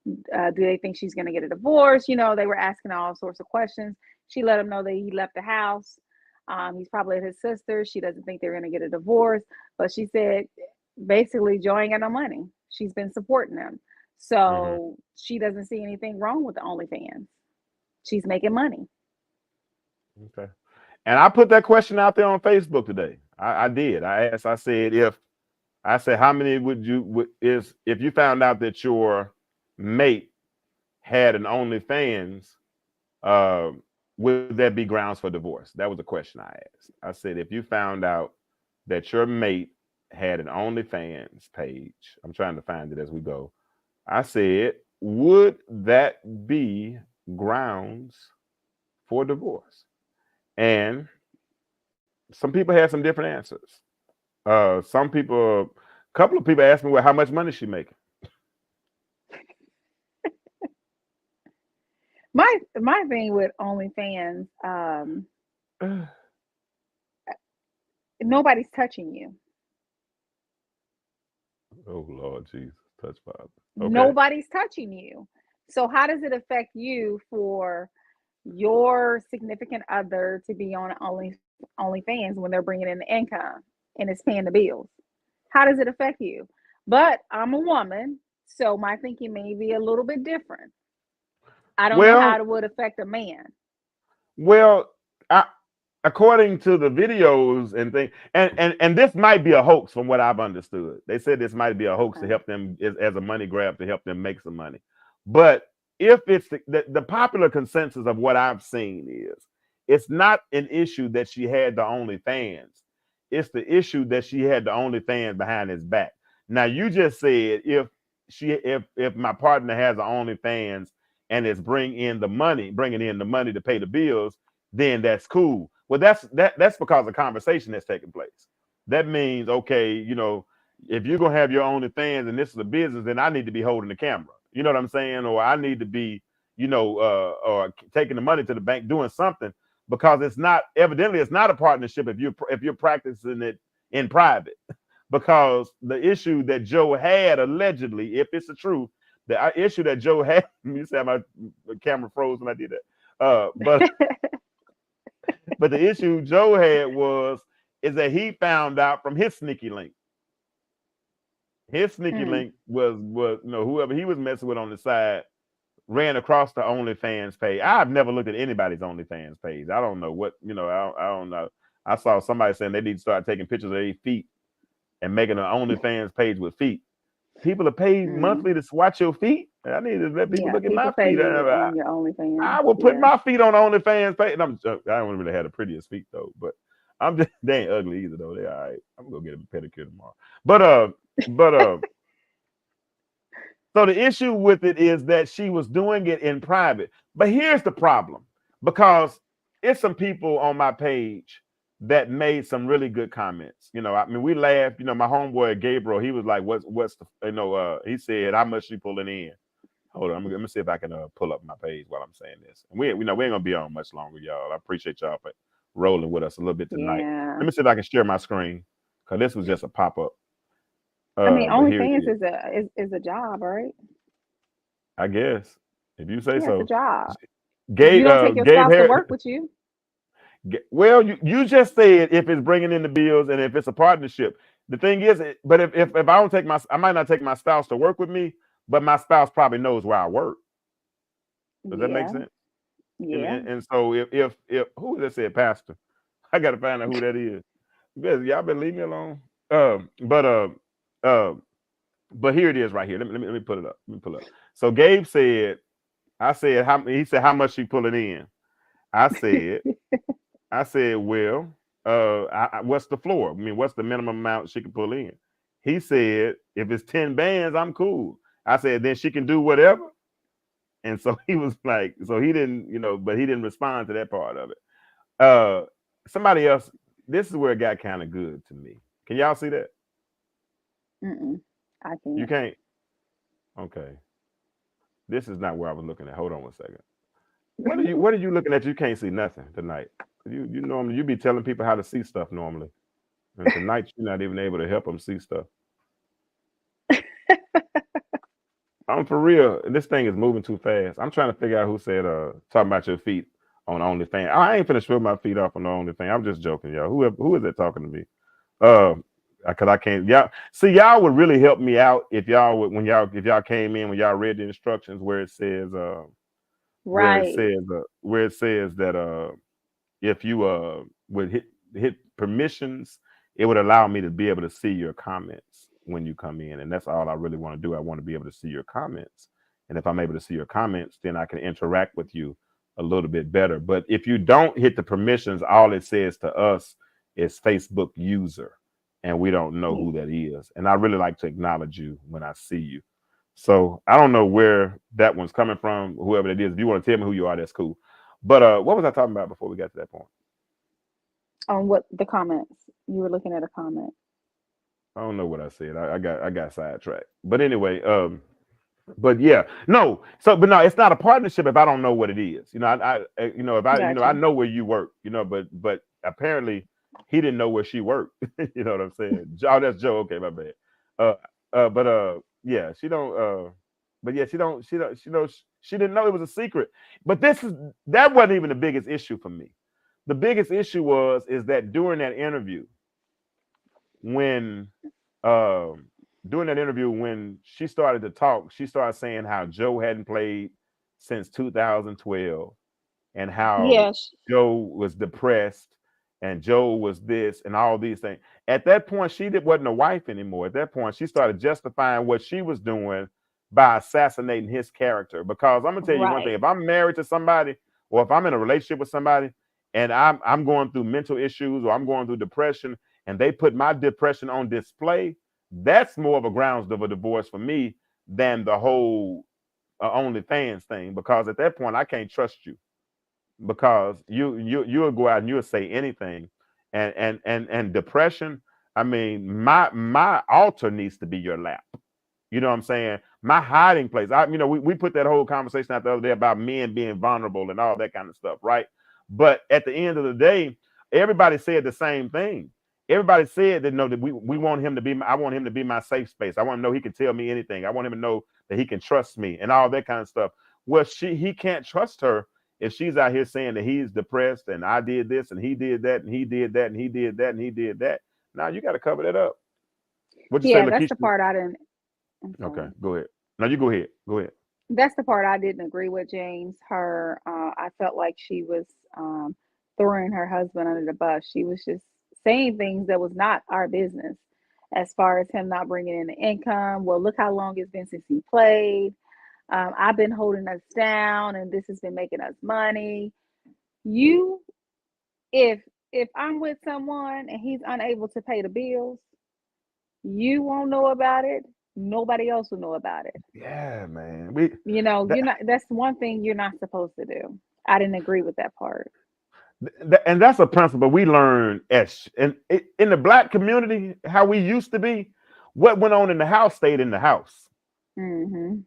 Do they think she's going to get a divorce? They were asking all sorts of questions. She let him know that he left the house. He's probably at his sister. She doesn't think they're going to get a divorce. But she said, basically, Joe ain't got no money. She's been supporting him. So she doesn't see anything wrong with the OnlyFans. She's making money. Okay. And I put that question out there on Facebook today. I did. I asked, I said, how many if you found out that your mate had an OnlyFans, would that be grounds for divorce? That was the question I asked. I said, if you found out that your mate had an OnlyFans page, I'm trying to find it as we go. I said, would that be grounds for divorce? And some people had some different answers. A couple of people asked me, well, how much money is she making? My thing with OnlyFans, nobody's touching you. Oh Lord Jesus, touch father. Okay. Nobody's touching you. So how does it affect you for your significant other to be on OnlyFans when they're bringing in the income and it's paying the bills? How does it affect you? But I'm a woman, so my thinking may be a little bit different. I don't know how it would affect a man. Well, according to the videos and things, and this might be a hoax from what I've understood. They said this might be a hoax to help them as a money grab to help them make some money. But if it's the popular consensus of what I've seen is it's not an issue that she had the OnlyFans. It's the issue that she had the OnlyFans behind his back. Now you just said if my partner has an OnlyFans and it's bringing in the money to pay the bills, then that's cool. Well, that's because of conversation that's taking place. That means, okay, you know, if you're gonna have your OnlyFans and this is a business, then I need to be holding the camera. You know what I'm saying? Or I need to be, you know, or taking the money to the bank, doing something, because it's not a partnership if you're practicing it in private. Because the issue that Joe had allegedly, if it's the truth, the issue that Joe had, you said my camera froze when I did that. But the issue Joe had is that he found out from his sneaky link. His sneaky link was you know, whoever he was messing with on the side ran across the OnlyFans page. I've never looked at anybody's OnlyFans page. I don't know what, you know, I don't know. I saw somebody saying they need to start taking pictures of their feet and making an OnlyFans page with feet. People are paid monthly to watch your feet. I need to let people look at my feet. On your OnlyFans. I will put my feet on OnlyFans page. And I don't really have the prettiest feet though, but they ain't ugly either though. They all right. I'm gonna get a pedicure tomorrow. But so the issue with it is that she was doing it in private. But here's the problem, because it's some people on my page that made some really good comments. You know, I mean, we laughed. You know, my homeboy Gabriel, he was like, "What's the?" You know, he said, "How much she pulling in?" Hold on, let me see if I can pull up my page while I'm saying this. And we ain't gonna be on much longer, y'all. I appreciate y'all for rolling with us a little bit tonight. Yeah. Let me see if I can share my screen, because this was just a pop up. I mean, OnlyFans is a job, right? I guess if you say so. It's a job. Gabe, you don't take your spouse to work with you. Well, you just said if it's bringing in the bills and if it's a partnership. The thing is, but if I don't take I might not take my spouse to work with me, but my spouse probably knows where I work. Does that make sense? Yeah. And so if who that said pastor, I got to find out who that is. Y'all been leave me alone. But here it is right here. Let me put it up. Let me pull it up. So Gabe said, he said how much she pulling in. I said, well, what's the floor? I mean, what's the minimum amount she can pull in? He said, if it's 10 bands, I'm cool. I said, then she can do whatever. And so he was like, so he didn't, you know, but he didn't respond to that part of it. Somebody else, this is where it got kind of good to me. Can y'all see that? I can't. You can't? Okay. This is not where I was looking at. Hold on 1 second. What are you looking at? You can't see nothing tonight. You normally you be telling people how to see stuff normally. And tonight you're not even able to help them see stuff. I'm for real. This thing is moving too fast. I'm trying to figure out who said talking about your feet on OnlyFans. I ain't finna show my feet off on the OnlyFans. I'm just joking, y'all. Who is that talking to me? Because I can't. Y'all would really help me out if y'all would if y'all came in when y'all read the instructions where it says right where it says that if you would hit permissions, it would allow me to be able to see your comments when you come in, and that's all I really want to do. I want to be able to see your comments, and if I'm able to see your comments, then I can interact with you a little bit better. But if you don't hit the permissions, all it says to us is Facebook user, and we don't know who that is. And I really like to acknowledge you when I see you. So I don't know where that one's coming from, whoever it is. If you want to tell me who you are, that's cool. But what was I talking about before we got to that point? On what the comments? You were looking at a comment. I don't know what I said. I got sidetracked. But anyway, but yeah, no. So, but no, it's not a partnership if I don't know what it is. You know, I know where you work. You know, but apparently he didn't know where she worked. You know what I'm saying? Oh, that's Joe. Okay, my bad. Yeah, she don't. But yeah, she don't. She didn't know it was a secret. But that wasn't even the biggest issue for me. The biggest issue is that during that interview, when when she started to talk, she started saying how Joe hadn't played since 2012, and how Joe was depressed, and Joe was this, and all these things. At that point, wasn't a wife anymore. At that point, she started justifying what she was doing by assassinating his character. Because I'm gonna tell you one thing: if I'm married to somebody, or if I'm in a relationship with somebody, and I'm going through mental issues, or I'm going through depression, and they put my depression on display, that's more of a grounds of a divorce for me than the whole Onlyfans thing. Because at that point, I can't trust you, because you'll go out and you'll say anything, and depression. I mean, my altar needs to be your lap. You know what I'm saying? My hiding place. We put that whole conversation out the other day about men being vulnerable and all that kind of stuff, right? But at the end of the day, everybody said the same thing. Everybody said that that we want him to be. I want him to be my safe space. I want him to know he can tell me anything. I want him to know that he can trust me and all that kind of stuff. Well, he can't trust her if she's out here saying that he's depressed and I did this and he did that and he did that and he did that and he did that. Now you got to cover that up. What you say, Lakeisha? That's the part I didn't. Okay, go ahead. No, you go ahead. Go ahead. That's the part I didn't agree with, James. I felt like she was throwing her husband under the bus. She was just saying things that was not our business, as far as him not bringing in the income. Well, look how long it's been since he played. I've been holding us down, and this has been making us money. If I'm with someone and he's unable to pay the bills, you won't know about it. Nobody else will know about it. Yeah, man. That's one thing you're not supposed to do. I didn't agree with that part. And that's a principle we learned in the Black community, how we used to be. What went on in the house stayed in the house. Mm-hmm.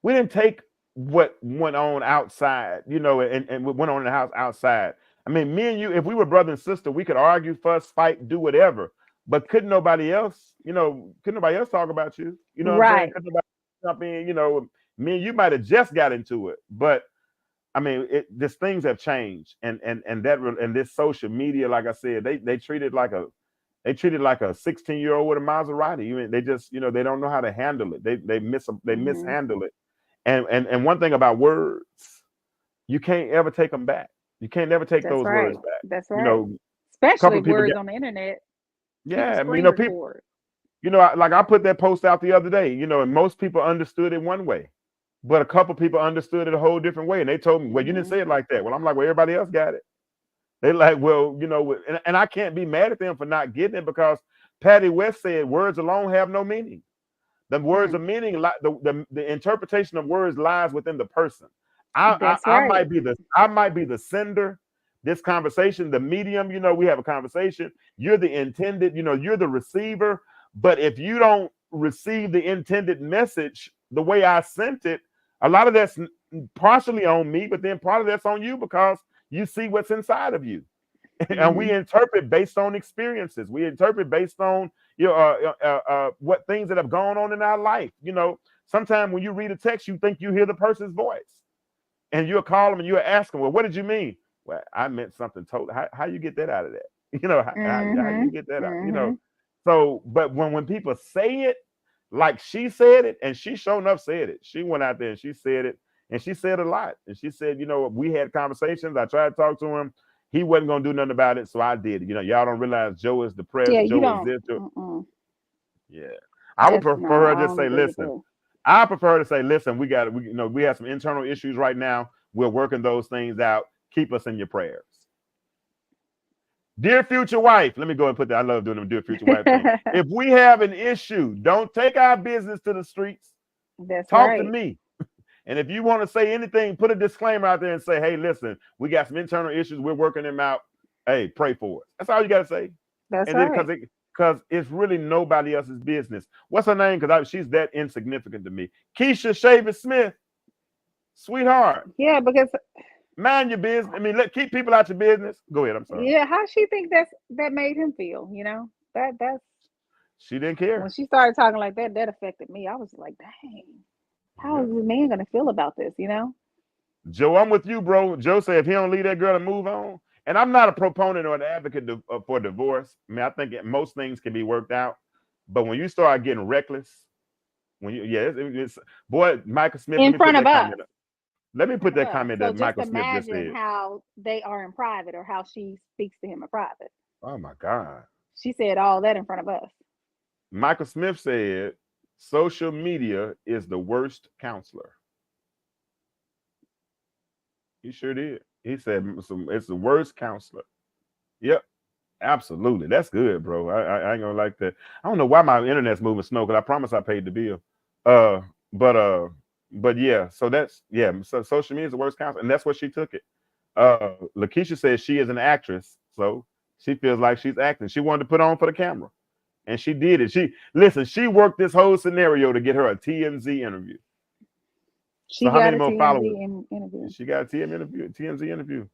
We didn't take what went on outside, and what went on in the house outside. I mean, me and you, if we were brother and sister, we could argue, fuss, fight, do whatever. But couldn't nobody else talk about you? You know what I'm saying? Couldn't nobody jump in, me and you might have just got into it. But I mean, these things have changed. And this social media, like I said, they treat it like a 16-year-old with a Maserati. They just, they don't know how to handle it. They mishandle it. And one thing about words, you can't ever take them back. You can't never take those words back. That's right. Especially words on the internet. Yeah, people. Like I put that post out the other day. And most people understood it one way, but a couple people understood it a whole different way, and they told me, "Well, you didn't say it like that." Well, I'm like, "Well, everybody else got it." They're like, "Well, and I can't be mad at them for not getting it, because Patty West said words alone have no meaning. The words of meaning, the interpretation of words lies within the person. I might be the sender. This conversation, the medium, we have a conversation. You're the intended, you're the receiver. But if you don't receive the intended message the way I sent it, a lot of that's partially on me, but then part of that's on you, because you see what's inside of you. Mm-hmm. And we interpret based on experiences. We interpret based on what things that have gone on in our life. Sometimes when you read a text, you think you hear the person's voice, and you'll call them and you'll ask them, "Well, what did you mean?" "Well, I meant something totally." How you get that out of that? How you get that out? So, but when people say it like she said it, and she sure enough said it. She went out there and she said it, and she said a lot. And she said, we had conversations. I tried to talk to him. He wasn't going to do nothing about it, so I did. Y'all don't realize Joe is depressed. Yeah, Joe is this. Yeah. I would prefer her to just say, listen. I prefer to say, listen, we have some internal issues right now. We're working those things out. Keep us in your prayers. Dear future wife, let me go and put that. I love doing them dear future wife thing. If we have an issue, don't take our business to the streets. Talk to me. And if you want to say anything, put a disclaimer out there and say, "Hey, listen, we got some internal issues. We're working them out. Hey, pray for us." That's all you got to say. That's right. Because it's really nobody else's business. What's her name? Because she's that insignificant to me. Keisha Shavis Smith, sweetheart. Yeah, because mind your business. I mean, keep people out your business. Go ahead. I'm sorry. Yeah, how she think that made him feel? That's She didn't care. When she started talking like that, that affected me. I was like, dang, how is this man gonna feel about this? You know? Joe, I'm with you, bro. Joe said if he don't leave that girl to move on, and I'm not a proponent or an advocate for divorce. I mean, I think most things can be worked out, but when you start getting reckless, when you it's boy, Michael Smith. In front of us. Let me put that comment that Michael Smith just said. Imagine how they are in private, or how she speaks to him in private. Oh my God. She said all that in front of us. Michael Smith said social media is the worst counselor. He sure did. He said it's the worst counselor. Yep, absolutely. That's good, bro. I ain't gonna like that. I don't know why my internet's moving slow, because I promise I paid the bill. But yeah, so that's so social media is the worst counselor, and that's what she took it. Lakeisha says she is an actress, so she feels like she's acting. She wanted to put on for the camera, and she did it. She worked this whole scenario to get her a TMZ interview. She got a TMZ interview. She got a TMZ interview.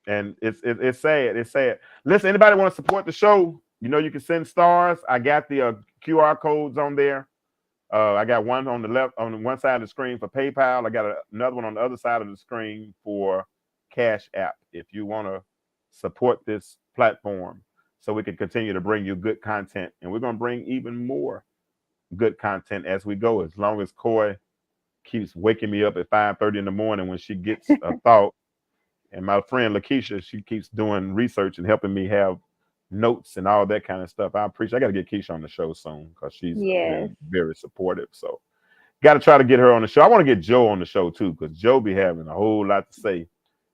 And it's sad. It's sad. Listen, anybody want to support the show? You know, you can send stars. I got the QR codes on there. I got one on the left, on one side of the screen for PayPal. I got another one on the other side of the screen for Cash App. If you want to support this platform, so we can continue to bring you good content, and we're gonna bring even more good content as we go, as long as Coy keeps waking me up at 5:30 in the morning when she gets a thought, and my friend Lakeisha, she keeps doing research and helping me have notes and all that kind of stuff. I appreciate. I got to get Keisha on the show soon, because she's very, very supportive. So got to try to get her on the show. I want to get Joe on the show too, because Joe be having a whole lot to say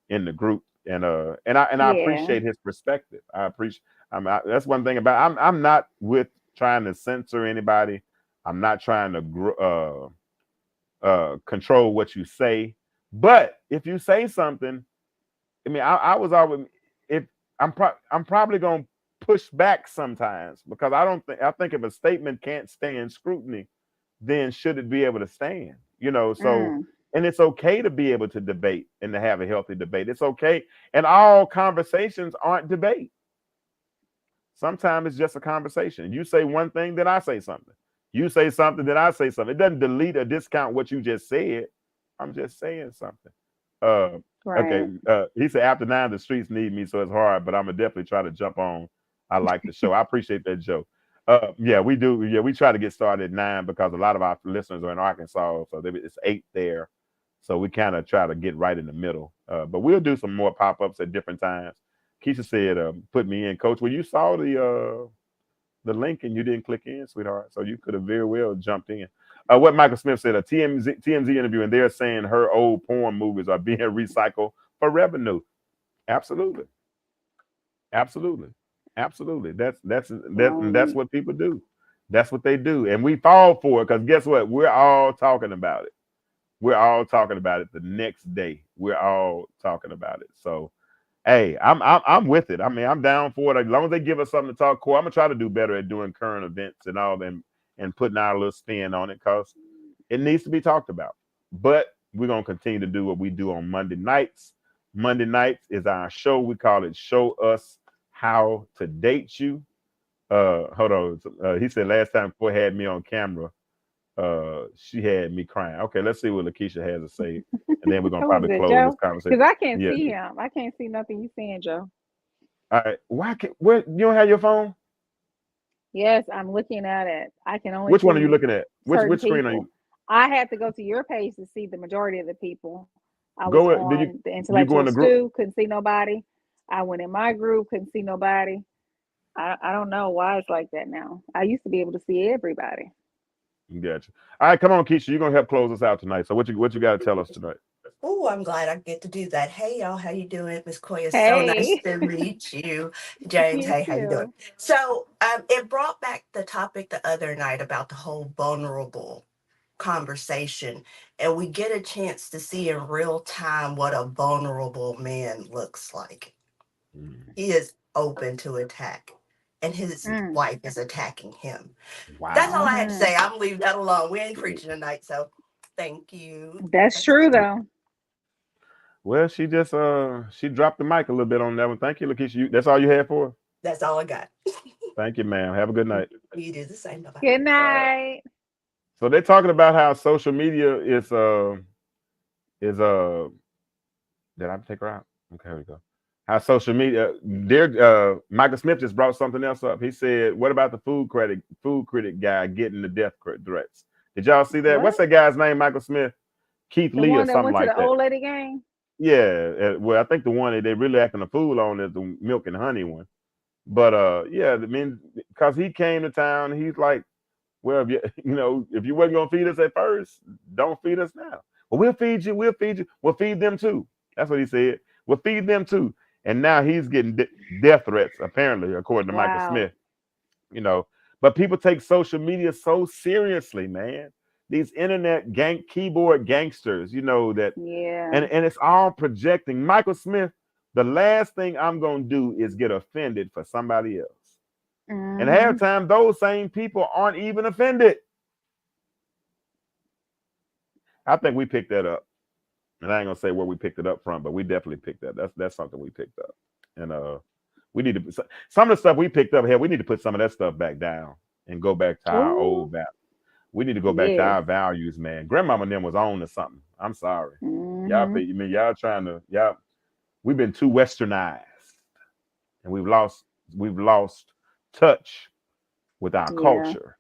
in the group, and I appreciate his perspective. I appreciate. That's one thing about. I'm not with trying to censor anybody. I'm not trying to control what you say. But if you say something, I mean, I was always, if I'm probably gonna push back sometimes, because I think if a statement can't stand scrutiny, then should it be able to stand? You know, so and it's okay to be able to debate and to have a healthy debate. It's okay, and all conversations aren't debate. Sometimes it's just a conversation. You say one thing, then I say something. You say something, then I say something. It doesn't delete or discount what you just said. I'm just saying something. Okay. He said after 9 the streets need me, so it's hard, but I'm gonna definitely try to jump on. I like the show. I appreciate that, Joe. Yeah, we do. Yeah, we try to get started at 9 because a lot of our listeners are in Arkansas, so it's 8 there. So we kind of try to get right in the middle. But we'll do some more pop-ups at different times. Keisha said, put me in, Coach. Well, you saw the link and you didn't click in, sweetheart. So you could have very well jumped in. What Michael Smith said, a TMZ interview, and they're saying her old porn movies are being recycled for revenue. Absolutely. Absolutely. Absolutely. That's what people do. That's what they do. And we fall for it, because guess what? We're all talking about it. We're all talking about it the next day. We're all talking about it. So hey, I'm with it. I mean, I'm down for it. As long as they give us something to talk about, I'm gonna try to do better at doing current events and all them, and putting our little spin on it, because it needs to be talked about. But we're gonna continue to do what we do on Monday nights. Monday nights is our show. We call it Show Us How to Date You. Hold on. He said last time Coy had me on camera, she had me crying. Okay, let's see what Lakeisha has to say, and then we're gonna probably close this conversation. Because I can't see him. I can't see nothing you saying, Joe. All right. Where you don't have your phone? Yes, I'm looking at it. I can only. Which one are you looking at? Which screen are you? I had to go to your page to see the majority of the people. I was go on the intellectual stew, couldn't see nobody. I went in my group, couldn't see nobody. I don't know why it's like that now. I used to be able to see everybody. Gotcha. All right, come on, Keisha. You're gonna help close us out tonight. So what you got to tell us tonight? Oh, I'm glad I get to do that. Hey, y'all, how you doing? Miss Koya, hey. So nice to meet you. James, hey, how you doing? So it brought back the topic the other night about the whole vulnerable conversation, and we get a chance to see in real time what a vulnerable man looks like. He is open to attack, and his wife is attacking him. Wow. That's all I had to say. I'm gonna leave that alone. We ain't preaching tonight, so thank you. That's true though. Well, she dropped the mic a little bit on that one. Thank you, Lakeisha. That's all you had for her? That's all I got. Thank you, ma'am. Have a good night. You do the same. Bye-bye. Good night. So they're talking about how social media is did I take her out? Okay, here we go. How social media, Michael Smith just brought something else up. He said, what about the food critic guy getting the death threats? Did y'all see that? What's that guy's name, Michael Smith? Keith Lee or something like that. The old lady game? Yeah, well, I think the one that they really acting a fool on is the milk and honey one. But yeah, I mean, because he came to town, he's like, well, if you wasn't gonna feed us at first, don't feed us now. Well, we'll feed you. We'll feed them too. That's what he said. We'll feed them too. And now he's getting death threats, apparently, according to Michael Smith. But people take social media so seriously, man. These internet keyboard gangsters, that, and it's all projecting. Michael Smith, the last thing I'm gonna do is get offended for somebody else. And half the time, those same people aren't even offended. I think we picked that up. And I ain't gonna say where we picked it up from, but we definitely picked that. That's something we picked up. And we need to some of the stuff we picked up here, we need to put some of that stuff back down and go back to our old values. We need to go back to our values, man. Grandmama and them was on to something. I'm sorry. Y'all trying to, we've been too westernized and we've lost touch with our culture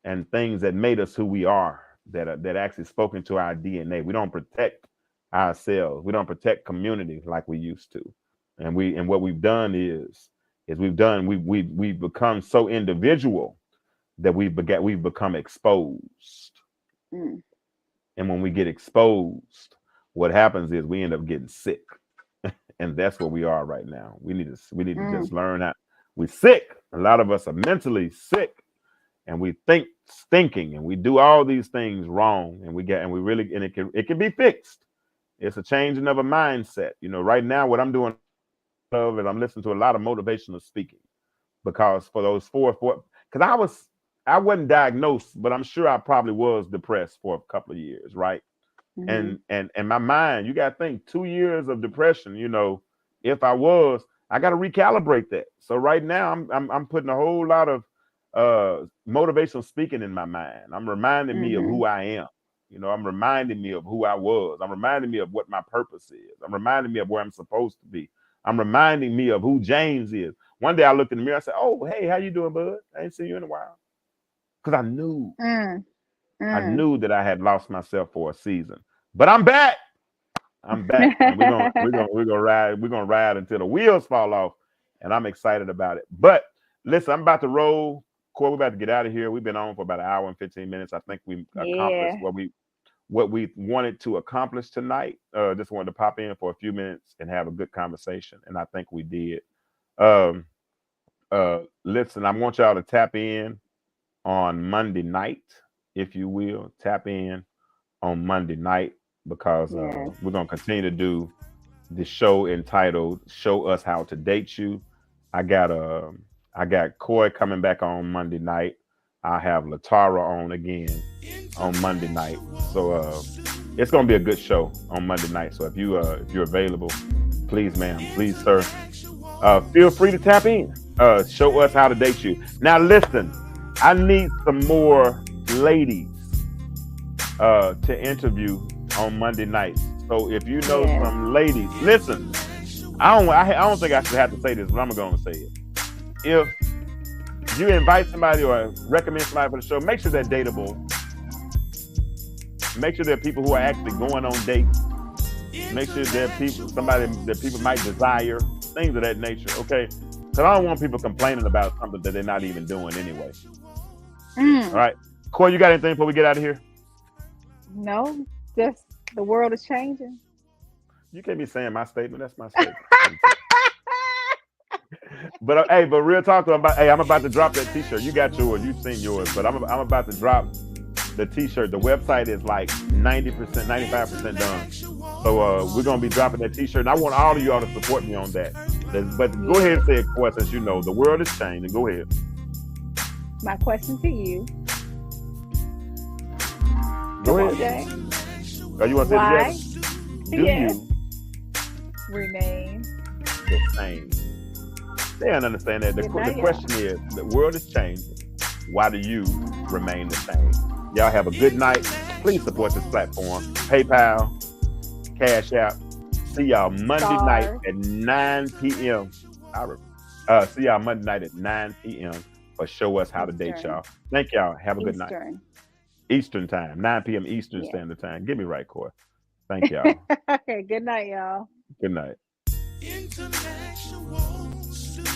and things that made us who we are, that actually spoke into our DNA. We don't protect ourselves. We don't protect community like we used to. And what we've done is we've become so individual that we've become exposed. And when we get exposed, what happens is we end up getting sick. And that's where we are right now. We need to just learn how we're sick. A lot of us are mentally sick, and we think stinking, and we do all these things wrong, and it can be fixed. It's a changing of a mindset. Right now, what I'm doing is I'm listening to a lot of motivational speaking, because for those because I wasn't diagnosed, but I'm sure I probably was depressed for a couple of years, right? And my mind, you got to think 2 years of depression, if I got to recalibrate that. So right now I'm putting a whole lot of motivational speaking in my mind. I'm reminding me of who I am. I'm reminding me of who I was. I'm reminding me of what my purpose is. I'm reminding me of where I'm supposed to be. I'm reminding me of who James is. One day I looked in the mirror, I said, oh, hey, how you doing, bud? I ain't seen you in a while. Because I knew. I knew that I had lost myself for a season. But I'm back. I'm back. And we're gonna ride until the wheels fall off. And I'm excited about it. But listen, I'm about to roll. Corey, we're about to get out of here. We've been on for about an hour and 15 minutes. I think we accomplished what we wanted to accomplish tonight. Just wanted to pop in for a few minutes and have a good conversation. And I think we did. Listen, I want y'all to tap in on Monday night, if you will. Tap in on Monday night, because we're going to continue to do the show entitled Show Us How to Date You. I got Coy coming back on Monday night. I have Latara on again on Monday night. So it's going to be a good show on Monday night. So if you're available, please, ma'am, please, sir, feel free to tap in. Show us how to date you. Now, listen, I need some more ladies to interview on Monday night. So if you know some ladies, listen, I don't think I should have to say this, but I'm going to say it. If you invite somebody or recommend somebody for the show, make sure they're dateable. Make sure they're people who are actually going on dates. Make sure they're somebody that people might desire, things of that nature, okay? Because I don't want people complaining about something that they're not even doing anyway. All right. Corey, you got anything before we get out of here? No, just the world is changing. You can't be saying my statement. That's my statement. But but real talk, I'm about to drop that t-shirt. You got yours, you've seen yours, but I'm about to drop the t-shirt. The website is like 90%, 95% done. So we're gonna be dropping that t-shirt. And I want all of y'all to support me on that. But go ahead and say it, Coy, since you know the world is changing. Go ahead. My question to you. Go ahead. Oh, you want to say it again? Do you remain the same? They don't understand that. The question is, the world is changing. Why do you remain the same? Y'all have a good night. Please support this platform. PayPal, Cash App. See y'all Monday night at 9 p.m. See y'all Monday night at 9 p.m. for Show Us How to Date Y'all. Thank y'all. Have a good night. Eastern time, 9 p.m. Eastern Standard Time. Get me right, Coy. Thank y'all. Okay, good night, y'all. Good night. Intellectual.